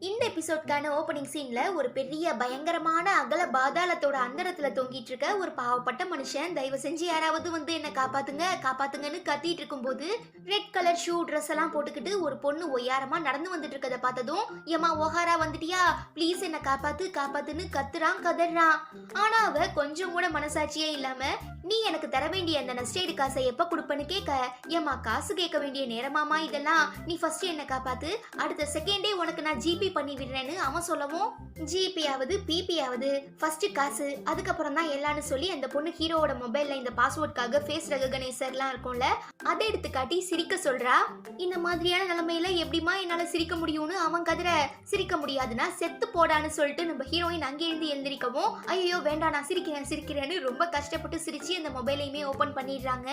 இந்த எபிசோட்கான ஓப்பனிங் சீன்ல ஒரு பெரிய பயங்கரமான அகல பாதாளத்தோட அந்தரத்துல தொங்கிட்டு இருக்க ஒரு பாவப்பட்ட மனுஷன், தயவு செஞ்சு யாராவது வந்து என்ன காப்பாத்துங்க காப்பாத்துங்கன்னு கத்திட்டு இருக்கும்போது ரெட் கலர் ஷூ ட்ரெஸ் எல்லாம் போட்டுக்கிட்டு ஒரு பொண்ணு ஒய்யாரமா நடந்து வந்துட்டு இருக்கதை பார்த்ததும், ஏமா ஓஹாரா வந்துட்டியா, ப்ளீஸ் என்ன காப்பாத்து காப்பாத்துன்னு கத்துறான் கதறான். ஆனா அவ கொஞ்சம் கூட மனசாட்சியே இல்லாம, நீ எனக்கு தர வேண்டிய அந்த நஷ்டேடு காசை எப்ப கொடுப்பன்னு கேட்க, ஏமா காசு கேட்க வேண்டிய நேரமாமா இதெல்லாம், நீ ஃபர்ஸ்ட் என்ன காப்பாத்து, அடுத்த செகண்டே உனக்கு நான் ஜிபி பண்ணி விடுறேன்னு அவன் சொல்லவும், ஜிபியாவது பிபியாவது ஃபர்ஸ்ட் காசு அதுக்கப்புறம் தான் எல்லான்னு சொல்லி அந்த பொண்ணு ஹீரோவோட மொபைல்ல இந்த பாஸ்வேர்டுக்காக ஃபேஸ் ரெகனைசர்லாம் இருக்கும்ல, அதை எடுத்து காட்டி சிரிக்க சொல்றா. இந்த மாதிரியான நிலைமையில எப்படிமா என்னால சிரிக்க முடியும்னு அவன் கதற, சிரிக்க முடியாதுன்னா செத்து போடான்னு சொல்லிட்டு நம்ம ஹீரோயின் அங்கே இருந்து எழுந்திரிக்கவும், ஐயோ வேண்டாம் நான் சிரிக்கிறேன்னு ரொம்ப கஷ்டப்பட்டு சிரிச்சு அந்த மொபைலையுமே ஓபன் பண்ணிடுறாங்க.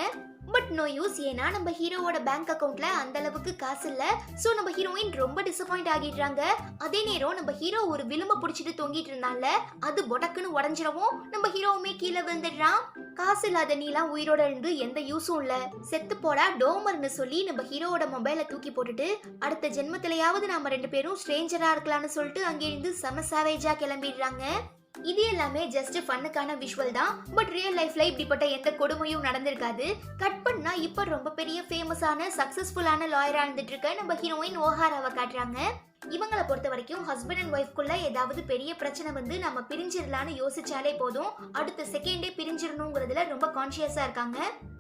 பட் நோ யூஸ், ஏன்னா நம்ம ஹீரோவோட பேங்க் அக்கவுண்ட்ல அந்த அளவுக்கு காசு இல்ல. சோ நம்ம ஹீரோயின் ரொம்ப டிசப்பாயிண்ட் ஆகிடுறாங்க. அதே நேரம் நம்ம ஹீரோ ஒரு விளிம்ப புடிச்சிட்டு தொங்கிட்டு இருந்தான்ல, அது பொடக்குன்னு உடஞ்சிடவும் நம்ம ஹீரோவுமே கீழே விழுந்துடுறான். காசு இல்லாத நீலாம் உயிரோட இருந்து எந்த யூஸும் இல்ல, செத்து போடா டோமர்னு சொல்லி நம்ம ஹீரோவோட மொபைலை தூக்கி போட்டுட்டு, அடுத்த ஜென்மத்திலேயாவது நாம ரெண்டு பேரும் ஸ்ட்ரேஞ்சரா இருக்கலாம்னு சொல்லிட்டு அங்கே இருந்து செம சாவேஜா கிளம்பிடுறாங்க. இது எல்லாமே ஜஸ்ட் ஃபன்னுக்கான விஷுவல் தான். பட் ரியல் லைஃப்ல இப்படிப்பட்ட எந்த கொடுமையும் நடந்திருக்காது. கட் பண்ணா இப்ப ரொம்ப பெரிய ஃபேமஸான சக்சஸ்ஃபுல்லான லாயரா இருந்துட்டு இருக்க நம்ம ஹீரோயின் ஓஹாராவை காட்டுறாங்க. இவங்களை பொறுத்த வரைக்கும் ஹஸ்பண்ட் அண்ட் ஒய்ஃப்குள்ள ஏதாவது பெரிய பிரச்சனை வந்து நம்ம பிரிஞ்சிடலான்னு யோசிச்சாலே போதும், அடுத்த செகண்டே பிரிஞ்சிடணுங்கிறதுல ரொம்ப கான்சியஸா இருக்காங்க.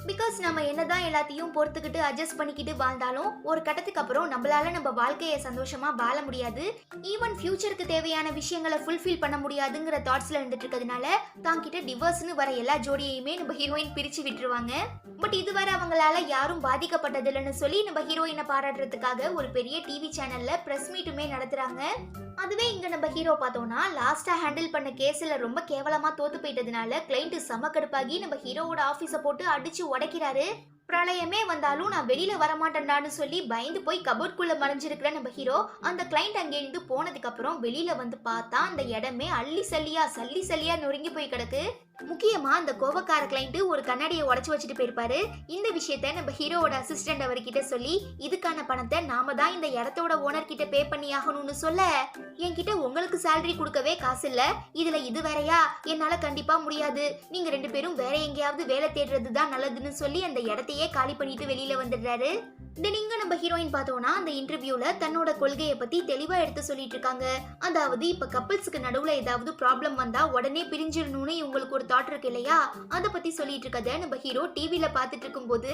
பிகாஸ் நம்ம என்னதான் எல்லாத்தையும் பொறுத்துக்கிட்டு அட்ஜஸ்ட் பண்ணிக்கிட்டு வாழ்ந்தாலும் ஒரு கட்டத்துக்கு அப்புறம் நம்மளால நம்ம வாழ்க்கையை சந்தோஷமா வாழ முடியாது. ஈவன் ஃபியூச்சருக்கு தேவையான விஷயங்களை ஃபுல்ஃபில் பண்ண முடியாதுங்கிற தாட்ஸ்ல இருந்துட்டு இருக்கிறதுனால தாங்கிட்ட டிவோர்ஸ்னு வர எல்லா ஜோடியையுமே நம்ம ஹீரோயின் பிரிச்சு விட்டுருவாங்க. பட் இதுவரை அவங்களால யாரும் பாதிக்கப்பட்டது இல்லைன்னு சொல்லி நம்ம ஹீரோயினை பாராட்டுறதுக்காக ஒரு பெரிய டிவி சேனல்ல பிரஸ் மீட்டுமே நடத்துறாங்க. அதுவே இங்க நம்ம ஹீரோ பார்த்தோம்னா லாஸ்டா ஹேண்டில் பண்ண கேஸ்ல ரொம்ப கேவலமா தோத்து போயிட்டதுனால கிளைண்ட் செம கடுப்பாகி நம்ம ஹீரோவோட ஆபீஸ போட்டு அடிச்சு உடைக்கிறாரு. பிரளயமே வந்தாலும் நான் வெளியில வரமாட்டேன்டான்னு சொல்லி பயந்து போய் கபோர்ட்குள்ள மறைஞ்சிருக்கிற நம்ம ஹீரோ அந்த கிளைண்ட் அங்கே இருந்து போனதுக்கு அப்புறம் வெளியில வந்து பார்த்தா அந்த இடமே அள்ளி சல்லியா நொறுங்கி போய் கிடக்கு. முக்கியமா அந்த கோவக்கார கிளைண்ட் ஒரு கண்ணாடியை உடச்சு வச்சுட்டு போயிருப்பாரு. இந்த விஷயத்த நம்ம ஹீரோவோட அசிஸ்டன்ட் அவர்கிட்ட சொல்லி, இதுக்கான பணத்தை நாம தான் இந்த இடத்தோட ஓனர் கிட்ட பே பண்ணி ஆகணும்னு சொல்ல, என்கிட்ட உங்களுக்கு சேலரி கொடுக்கவே காசு இல்ல, இதுல இது வேறையா, என்னால கண்டிப்பா முடியாது, நீங்க ரெண்டு பேரும் வேற எங்கேயாவது வேலை தேடுறது தான் நல்லதுன்னு சொல்லி அந்த இடத்தையே காலி பண்ணிட்டு வெளியில வந்துடுறாரு. நீங்க நம்ம ஹீரோயின் பார்த்தோம்னா அந்த இன்டர்வியூல தன்னோட கொள்கையை பத்தி தெளிவா எடுத்து சொல்லிட்டு இருக்காங்க. அதாவது இப்ப கப்பிள்ஸ்க்கு நடுவுல ஏதாவது ப்ராப்ளம் வந்தா உடனே பிரிஞ்சிடணும்னு இவங்களுக்கு ஒரு தாட் இருக்கு இல்லையா, அதை பத்தி சொல்லிட்டு இருக்கத நம்ம ஹீரோ டிவில பாத்துட்டு இருக்கும் போது,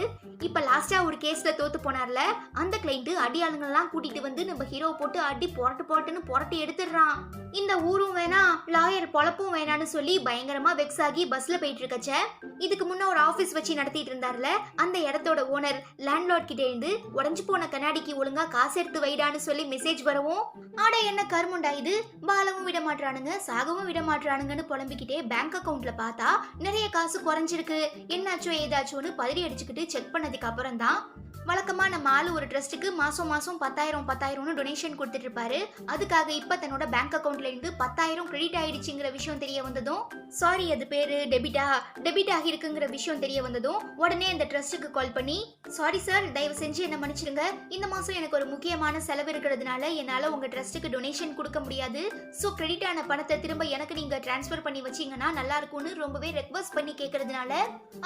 இப்ப லாஸ்டா ஒரு கேஸ்ல தோத்து போனார்ல அந்த கிளைண்ட் அடியாளுங்கெல்லாம் கூட்டிட்டு வந்து நம்ம ஹீரோ போட்டு அடி புரட்டு எடுத்துடுறான். இந்த ஊரும் வேணாம் லாயர் பொழப்பும் வேணான்னு சொல்லி பயங்கரமா வெக்ஸ் ஆகி பஸ்ல போயிட்டு இருக்கச்ச, இதுக்கு முன்ன ஒரு ஆபீஸ் வச்சு நடத்திட்டு இருந்தார்ல அந்த இடத்தோட ஓனர் லேண்ட்லார்ட் கிட்ட இருந்து உடஞ்சு போன கண்ணாடிக்கு ஒழுங்கா காசு எடுத்து வைடான்னு சொல்லி மெசேஜ் வரவும், ஆட என்ன கருமுண்டா இது, வாழவும் விட மாட்டானுங்க சாகவும் விட மாட்டானுங்கன்னு புலம்பிக்கிட்டே பேங்க் அக்கவுண்ட்ல பார்த்தா நிறைய காசு குறைஞ்சிருக்கு, என்னாச்சோ ஏதாச்சோன்னு பதறி அடிச்சுக்கிட்டு செக் பண்ணதுக்கு அப்புறம் தான் வழக்கமா நம்ம ஆளு ஒரு ட்ரஸ்ட்டுக்கு மாசம் 10,000 டொனேஷன் கொடுத்துட்டு இருப்பாரு. அதுக்காக இப்ப தன்னோட பேங்க் அக்கவுண்ட்ல இருந்து 10,000 கிரெடிட் ஆயிடுச்சுங்கிற விஷயம் தெரிய வந்ததும், சாரி அது பேரு டெபிட் ஆகிருக்குங்கிற விஷயம் தெரிய வந்ததும் உடனே அந்த ட்ரஸ்ட்டுக்கு கால் பண்ணி, சாரி சார் தயவு செஞ்சு என்ன மன்னிச்சிடுங்க, இந்த மாசம் எனக்கு ஒரு முக்கியமான செலவு இருக்கிறதுனால என்னால உங்க ட்ரஸ்ட்டுக்கு டொனேஷன் கொடுக்க முடியாது, சோ கிரெடிட் ஆன பணத்தை திரும்ப எனக்கு நீங்க டிரான்ஸ்பர் பண்ணி வச்சீங்கன்னா நல்லா இருக்கும்னு ரொம்பவே ரெக்வஸ்ட் பண்ணி கேட்கறதுனால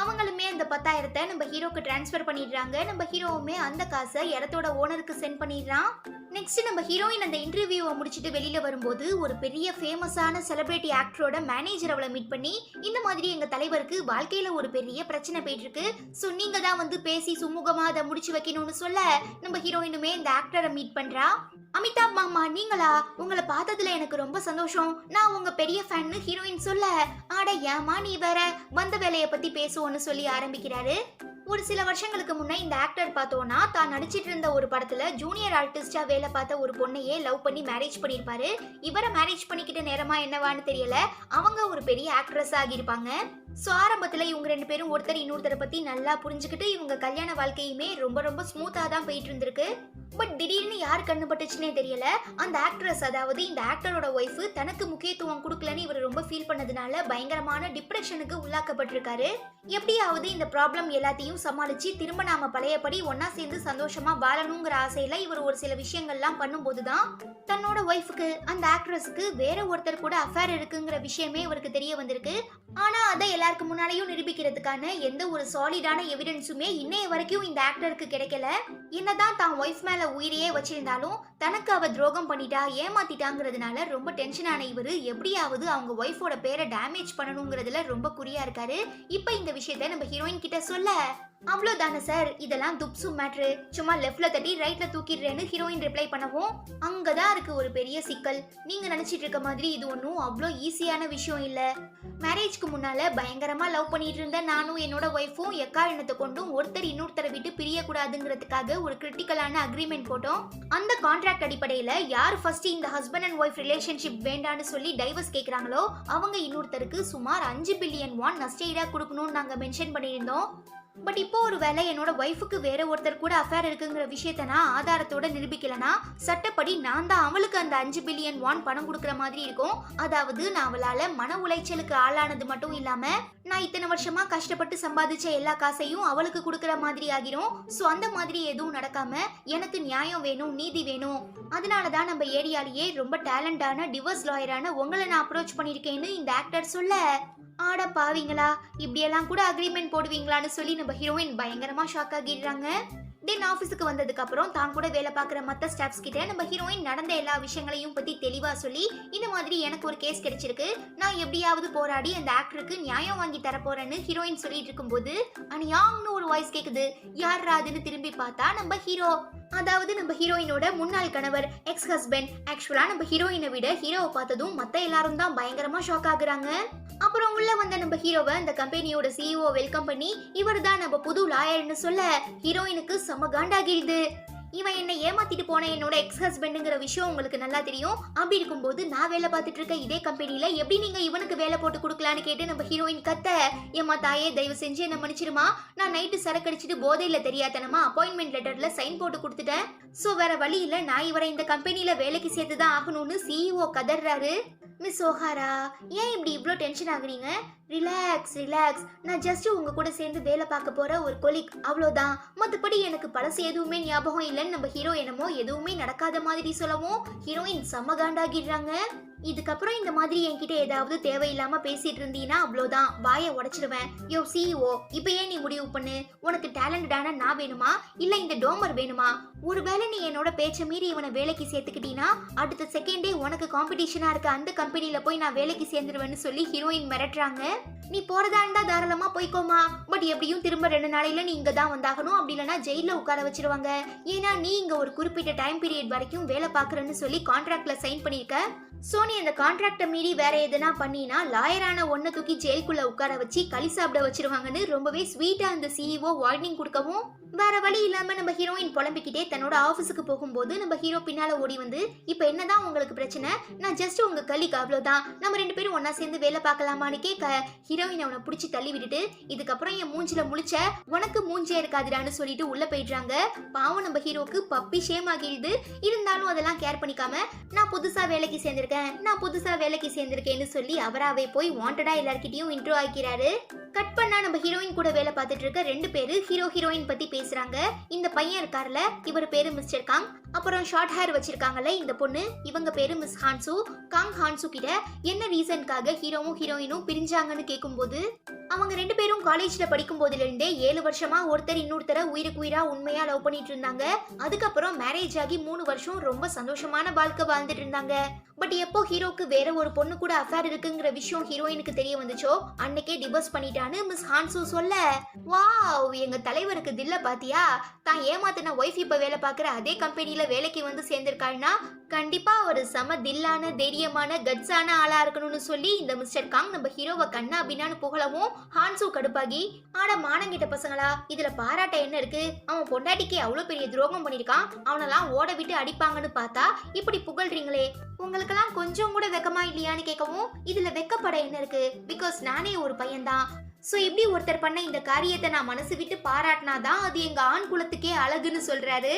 அவங்களுமே அந்த 10,000 நம்ம ஹீரோக்கு டிரான்ஸ்பர் பண்ணிடுறாங்க. நம்ம ஹீரோவுமே அந்த காசை இடத்தோட ஓனருக்கு சென்ட் பண்ணிடுறான். நெக்ஸ்ட் நம்ம ஹீரோயின் அந்த இன்டர்வியூவை முடிச்சுட்டு வெளியில வரும்போது ஒரு பெரிய ஃபேமஸான செலிபிரிட்டி ஆக்டரோட மேனேஜர் அவளை மீட் பண்ணி, இந்த மாதிரி எங்க தலைவருக்கு வாழ்க்கையில ஒரு பெரிய பிரச்சனை போயிட்டு இருக்கு, சோ நீங்க தான் வந்து பேசி சுமூகமா அதை முடிச்சு வைக்கணும்னு சொல்ல, நம்ம ஹீரோயினுமே இந்த ஆக்டரை மீட் பண்றா. அமிதாப் மாமா நீங்களா, உங்களை பார்த்ததுல எனக்கு ரொம்ப சந்தோஷம், நான் உங்க பெரிய ஃபேன்னு ஹீரோயின் சொல்ல, ஆட ஏமா நீ வேற வந்த வேலையை பத்தி பேசுவோன்னு சொல்லி ஆரம்பிக்கிறாரு. ஒரு சில வருஷங்களுக்கு முன்ன இந்த ஆக்டர் பார்த்தோம்னா தான் நடிச்சிட்டு இருந்த ஒரு படத்துல ஜூனியர் ஆர்டிஸ்டா வேலை பார்த்த ஒரு பொண்ணையே லவ் பண்ணி மேரேஜ் பண்ணிருப்பாரு. இவரை மேரேஜ் பண்ணிக்கிட்ட நேரமா என்னவான்னு தெரியல, அவங்க ஒரு பெரிய ஆக்ட்ரஸ் ஆகியிருப்பாங்க. ஸோ ஆரம்பத்தில் இவங்க ரெண்டு பேரும் ஒருத்தர் இன்னொருத்தரை பற்றி நல்லா புரிஞ்சுக்கிட்டு இவங்க கல்யாண வாழ்க்கையுமே ரொம்ப ரொம்ப ஸ்மூத்தாக தான் போயிட்டு இருந்திருக்கு. பட் திடீர்னு யார் கண்ணு பட்டுச்சுன்னே தெரியல. அந்த ஆக்ட்ரஸ், அதாவது இந்த ஆக்டரோட ஒய்ஃப் தனக்கு முக்கியத்துவம் கொடுக்கலன்னு இவர் ரொம்ப ஃபீல் பண்ணதுனால பயங்கரமான டிப்ரெஷனுக்கு உள்ளாக்கப்பட்டிருக்காரு. எப்படியாவது இந்த ப்ராப்ளம் எல்லாத்தையும் சமாளிச்சு திரும்ப நாம பழையபடி ஒன்னா சேர்ந்து சந்தோஷமா வாழணுங்கிற ஆசையில இவர் ஒரு சில விஷயங்கள்லாம் பண்ணும்போதுதான் தன்னோட ஒய்ஃபுக்கு, அந்த ஆக்ட்ரஸுக்கு வேற ஒருத்தர் கூட அஃபேர் இருக்குங்கிற விஷயமே இவருக்கு தெரிய வந்திருக்கு. ஆனா அதை எல்லாருக்கு முன்னாலேயும் நிரூபிக்கிறதுக்கான எந்த ஒரு சாலிடான எவிடன்ஸுமே இன்னைய வரைக்கும் இந்த ஆக்டருக்கு கிடைக்கல. என்னதான் தான் ஒய்ஃப் மேல உயிரையே வச்சிருந்தாலும் தனக்கு அவ துரோகம் பண்ணிட்டா, ஏமாத்திட்டாங்கிறதுனால ரொம்ப டென்ஷனான இவரு எப்படியாவது அவங்க ஒய்ஃபோட பேரை டேமேஜ் பண்ணணுங்கிறதுல ரொம்ப குறியா இருக்காரு. இப்ப இந்த விஷயத்த நம்ம ஹீரோயின் கிட்ட சொல்ல, அவ்வளோதானே சார், இதெல்லாம் துப்சு மேட்ரு, சும்மா லெஃப்ட்ல தட்டி ரைட்ல தூக்கிடுறேன்னு ஹீரோயின் ரிப்ளை பண்ணவும், அங்கதான் இருக்கு ஒரு பெரிய சிக்கல். நீங்க நினைச்சிட்டு இருக்க மாதிரி இது ஒன்றும் அவ்வளோ ஈஸியான விஷயம் இல்ல. மேரேஜ்க்கு முன்னால பயங்கரமா லவ் பண்ணிட்டு இருந்த நானும் என்னோட ஒய்ஃபும் எக்காரணத்தை கொண்டும் ஒருத்தர் இன்னொருத்தரை விட்டு பிரியக்கூடாதுங்கிறதுக்காக ஒரு கிரிட்டிக்கலான அக்ரிமெண்ட் போட்டோம். அந்த கான்ட்ராக்ட் அடிப்படையில யார் ஃபர்ஸ்ட் இந்த ஹஸ்பண்ட் அண்ட் ஒய்ஃப் ரிலேஷன்ஷிப் வேண்டான்னு சொல்லி டைவர்ஸ் கேட்கறாங்களோ அவங்க இன்னொருத்தருக்கு சுமார் 5 பில்லியன் வான் நஷ்டஈடா கொடுக்கணும்னு நாங்க மென்ஷன் பண்ணியிருந்தோம். பட் இப்போ ஒரு வேளை என்னோட ஒய்ஃபுக்கு வேற ஒருத்தர் கூட அஃபேர் இருக்குங்கிற விஷயத்த நான் ஆதாரத்தோட நிரூபிக்கலனா சட்டப்படி நான் தான் அவளுக்கு அந்த 5 பில்லியன் வான் பணம் கொடுக்குற மாதிரி இருக்கும். அதாவது நான் அவளால மன உளைச்சலுக்கு ஆளானது மட்டும் இல்லாம நான் இத்தனை வருஷமா கஷ்டப்பட்டு சம்பாதிச்ச எல்லா காசையும் அவளுக்கு கொடுக்குற மாதிரி ஆகிரும். ஸோ அந்த மாதிரி எதுவும் நடக்காம எனக்கு நியாயம் வேணும், நீதி வேணும். அதனாலதான் நம்ம ஏரியாலேயே ரொம்ப டேலண்டான டிவோர்ஸ் லாயரான உங்களை நான் அப்ரோச் பண்ணிருக்கேன்னு இந்த ஆக்டர் சொல்ல, ஆட பாவீங்களா, இப்படியெல்லாம் கூட அக்ரிமெண்ட் போடுவீங்களான்னு சொல்லி நம்ம ஹீரோயின் பயங்கரமா ஷாக் ஆகிடுறாங்க. தென் ஆஃபீஸுக்கு வந்ததுக்கு அப்புறம் தான் கூட வேலை பார்க்குற மற்ற ஸ்டாஃப்ஸ் கிட்ட நம்ம ஹீரோயின் நடந்த எல்லா விஷயங்களையும் பத்தி தெளிவா சொல்லி, இந்த மாதிரி எனக்கு ஒரு கேஸ் கிடைச்சிருக்கு, நான் எப்படியாவது போராடி அந்த ஆக்டருக்கு நியாயம் வாங்கி தர போறேன்னு ஹீரோயின் சொல்லிட்டு இருக்கும்போது அனியாங்னு ஒரு வாய்ஸ் கேக்குது. யார் ராதுன்னு திரும்பி பார்த்தா நம்ம ஹீரோ, அதாவது நம்ம ஹீரோயினோட முன்னாள் கணவர், எக்ஸ் ஹஸ்பண்ட். ஆக்சுவலா நம்ம ஹீரோயினை விட ஹீரோவை பார்த்ததும் மத்த எல்லாரும் தான் பயங்கரமா ஷாக் ஆகுறாங்க. அப்புறம் உள்ள வந்த நம்ம ஹீரோவை அந்த கம்பெனியோட சிஇஓ வெல்கம் பண்ணி இவர் தான் நம்ம புது லாயர்னு சொல்ல ஹீரோயினுக்கு செம காண்டாகிடுது. இவன் என்ன ஏமாத்திட்டு போன என்னோட எக்ஸ் ஹஸ்பண்டுங்கிற விஷயம் உங்களுக்கு நல்லா தெரியும். அப்படி இருக்கும்போது நான் வேலை பார்த்துட்டு இருக்க இதே கம்பெனில எப்படி நீங்க இவனுக்கு வேலை போட்டு கொடுக்கலான்னு கேட்டு நம்ம ஹீரோயின் கத்த, ஏமா தாயே தயவு செஞ்சு என்ன மன்னிச்சிருமா, நான் நைட்டு சரக்கடிச்சிட்டு போதையில தெரியாதனமா அப்பாயின்மெண்ட் லெட்டர்ல சைன் போட்டு கொடுத்துட்டேன். சோ வேற வழி இல்ல, நான் இவரை இந்த கம்பெனில வேலைக்கு சேர்த்துதான் ஆகணும்னு சிஇஓ கதறாரு. மிஸ் ஓஹாரா, ஏன் இப்படி இவ்வளோ டென்ஷன் ஆகுறீங்க? ரிலாக்ஸ் ரிலாக்ஸ், நான் ஜஸ்ட் உங்க கூட சேர்ந்து வேலை பார்க்க போற ஒரு கொலிக், அவ்வளோதான். மற்றபடி எனக்கு பழசு எதுவுமே ஞாபகம் இல்லைன்னு நம்ம ஹீரோ என்னமோ எதுவுமே நடக்காத மாதிரி சொல்லவும் ஹீரோயின் செம்ம காண்டாகிடுறாங்க. இதுக்கப்புறம் இந்த மாதிரி என்கிட்ட ஏதாவது தேவையில்லாம பேசிட்டு இருந்தீங்கன்னா அவ்வளோதான், வாயை உடைச்சிடுவேன். யோ சிஇஓ, இப்போ ஏன் நீ முடிவு பண்ணு, உனக்கு டேலண்டடான நான் வேணுமா இல்ல இந்த டோமர் வேணுமா? ஒருவேளை நீ என்னோட பேச்ச மீறி இவனை வேலைக்கு சேர்த்துக்கிட்டீங்கன்னா அடுத்த செகண்டே உனக்கு காம்படிஷனா இருக்க அந்த கம்பெனில போய் நான் வேலைக்கு சேர்ந்துருவேன்னு சொல்லி ஹீரோயின் மிரட்டுறாங்க. நீ போறதா இருந்தா தாராளமா போய்க்கோமா, பட் எப்படியும் திரும்ப 2 நாளையில நீ இங்க தான் வந்தாகணும், அப்படி இல்லைன்னா ஜெயில உட்கார வச்சிருவாங்க. ஏன்னா நீ இங்க ஒரு குறிப்பிட்ட டைம் பீரியட் வரைக்கும் வேலை பாக்குறேன்னு சொல்லி கான்ட்ராக்ட்ல சைன் பண்ணிருக்க. சோ நீ அந்த கான்ட்ராக்ட மீறி வேற எதுனா பண்ணினா லாயரான ஒன்ன தூக்கி ஜெயிலுக்குள்ள உட்கார வச்சு களி சாப்பிட வச்சிருவாங்கன்னு ரொம்பவே ஸ்வீட்டா அந்த சிஇஓ வார்னிங் கொடுக்கவும் வேற வழி இல்லாம நம்ம ஹீரோயின் புலம்பிக்கிட்டே தன்னோட ஆபீஸுக்கு போகும்போது நம்ம ஹீரோ பின்னால ஓடி வந்து, இப்ப என்னதான் உங்களுக்கு பிரச்சனை, நான் ஜஸ்ட் உங்க கலிக், அவ்வளவுதான், நம்ம 2 பேரும் ஒன்னா சேர்ந்து வேலை பார்க்கலாமான்னு கேட்க ஹீரோயின் அவனை பிடிச்சி தள்ளி விட்டுட்டு, இதுக்கப்புறம் என் மூஞ்சில முழிச்ச உனக்கு மூஞ்சே இருக்காதுடான்னு சொல்லிட்டு உள்ள போயிடுறாங்க. பாவம் நம்ம ஹீரோக்கு பப்பி ஷேம் ஆகிடுது. இருந்தாலும் அதெல்லாம் கேர் பண்ணிக்காம நான் புதுசா வேலைக்கு சேர்ந்திருக்கேன்னு சொல்லி அவராவே போய் வாண்டடா எல்லார்கிட்டயும் இன்ட்ரோ ஆக்கிறாரு. கட் பண்ணா நம்ம ஹீரோயின் கூட வேலை பார்த்துட்டு இருக்க 2 பேரு ஹீரோ ஹீரோயின் பத்தி பேசுறாங்க. இந்த பையன் இருக்கார்ல, இவர் பேரு மிஸ்டர் காங். அப்புறம் ஷார்ட் ஹேர் வச்சிருக்காங்கல்ல இந்த பொண்ணு, இவங்க பேரு மிஸ் ஹான்சு. காங் ஹான்சு கிட்ட என்ன ரீசனுக்காக ஹீரோவும் ஹீரோயினும் பிரிஞ்சாங்கன்னு கேட்கும்போது, அவங்க 2 பேரும் காலேஜ்ல படிக்கும் போதுல இருந்தே 7 வருஷமா ஒருத்தர் இன்னொருத்தரை உயிருக்கு உயிரா உண்மையா லவ் பண்ணிட்டு இருந்தாங்க. அதுக்கப்புறம் மேரேஜ் ஆகி 3 வருஷம் ரொம்ப சந்தோஷமான வாழ்க்கை வாழ்ந்துட்டு இருந்தாங்க. பட் எப்போ ஹீரோக்கு வேற ஒரு பொண்ணு கூட அஃபேர் இருக்குங்கிற விஷயம் ஹீரோயினுக்கு தெரிய வந்துச்சோ அன்னைக்கே டிவோர்ஸ் பண்ணிட்டான்னு மிஸ் ஹான்சு சொல்ல, வாவ், எங்க தலைவருக்கு தில்ல பாத்தியா, தான் ஏமாத்தின ஒய்ஃப் இப்ப வேலை பார்க்குற அதே கம்பெனில வேலைக்கு வந்து சேர்ந்திருக்காள்னா கண்டிப்பா ஒரு செம தில்லான தைரியமான கட்ஸான ஆளா இருக்கணும்னு சொல்லி இந்த மிஸ்டர் காங் நம்ம ஹீரோவை கண்ணா அப்படின்னான்னு புகழவும் ஹான்சு கடுப்பாகி, ஆட மானங்கிட்ட பசங்களா, இதுல பாராட்ட என்ன இருக்கு, அவன் பொண்டாட்டிக்கு அவ்வளவு பெரிய துரோகம் பண்ணிருக்கான், அவனெல்லாம் ஓட விட்டு அடிப்பாங்கன்னு பார்த்தா இப்படி புகழ்றீங்களே, உங்களுக்கெல்லாம் கொஞ்சம் கூட வெக்கமா இல்லையான்னு கேட்கவும், இதுல வெக்கப்பட என்ன இருக்கு, பிகாஸ் நானே ஒரு பையன்தான். சோ இப்படி ஒருத்தர் பண்ண இந்த காரியத்தை நான் மனசு விட்டு பாராட்டினாதான் அது எங்க ஆண் குலத்துக்கே அழகுன்னு சொல்றாரு.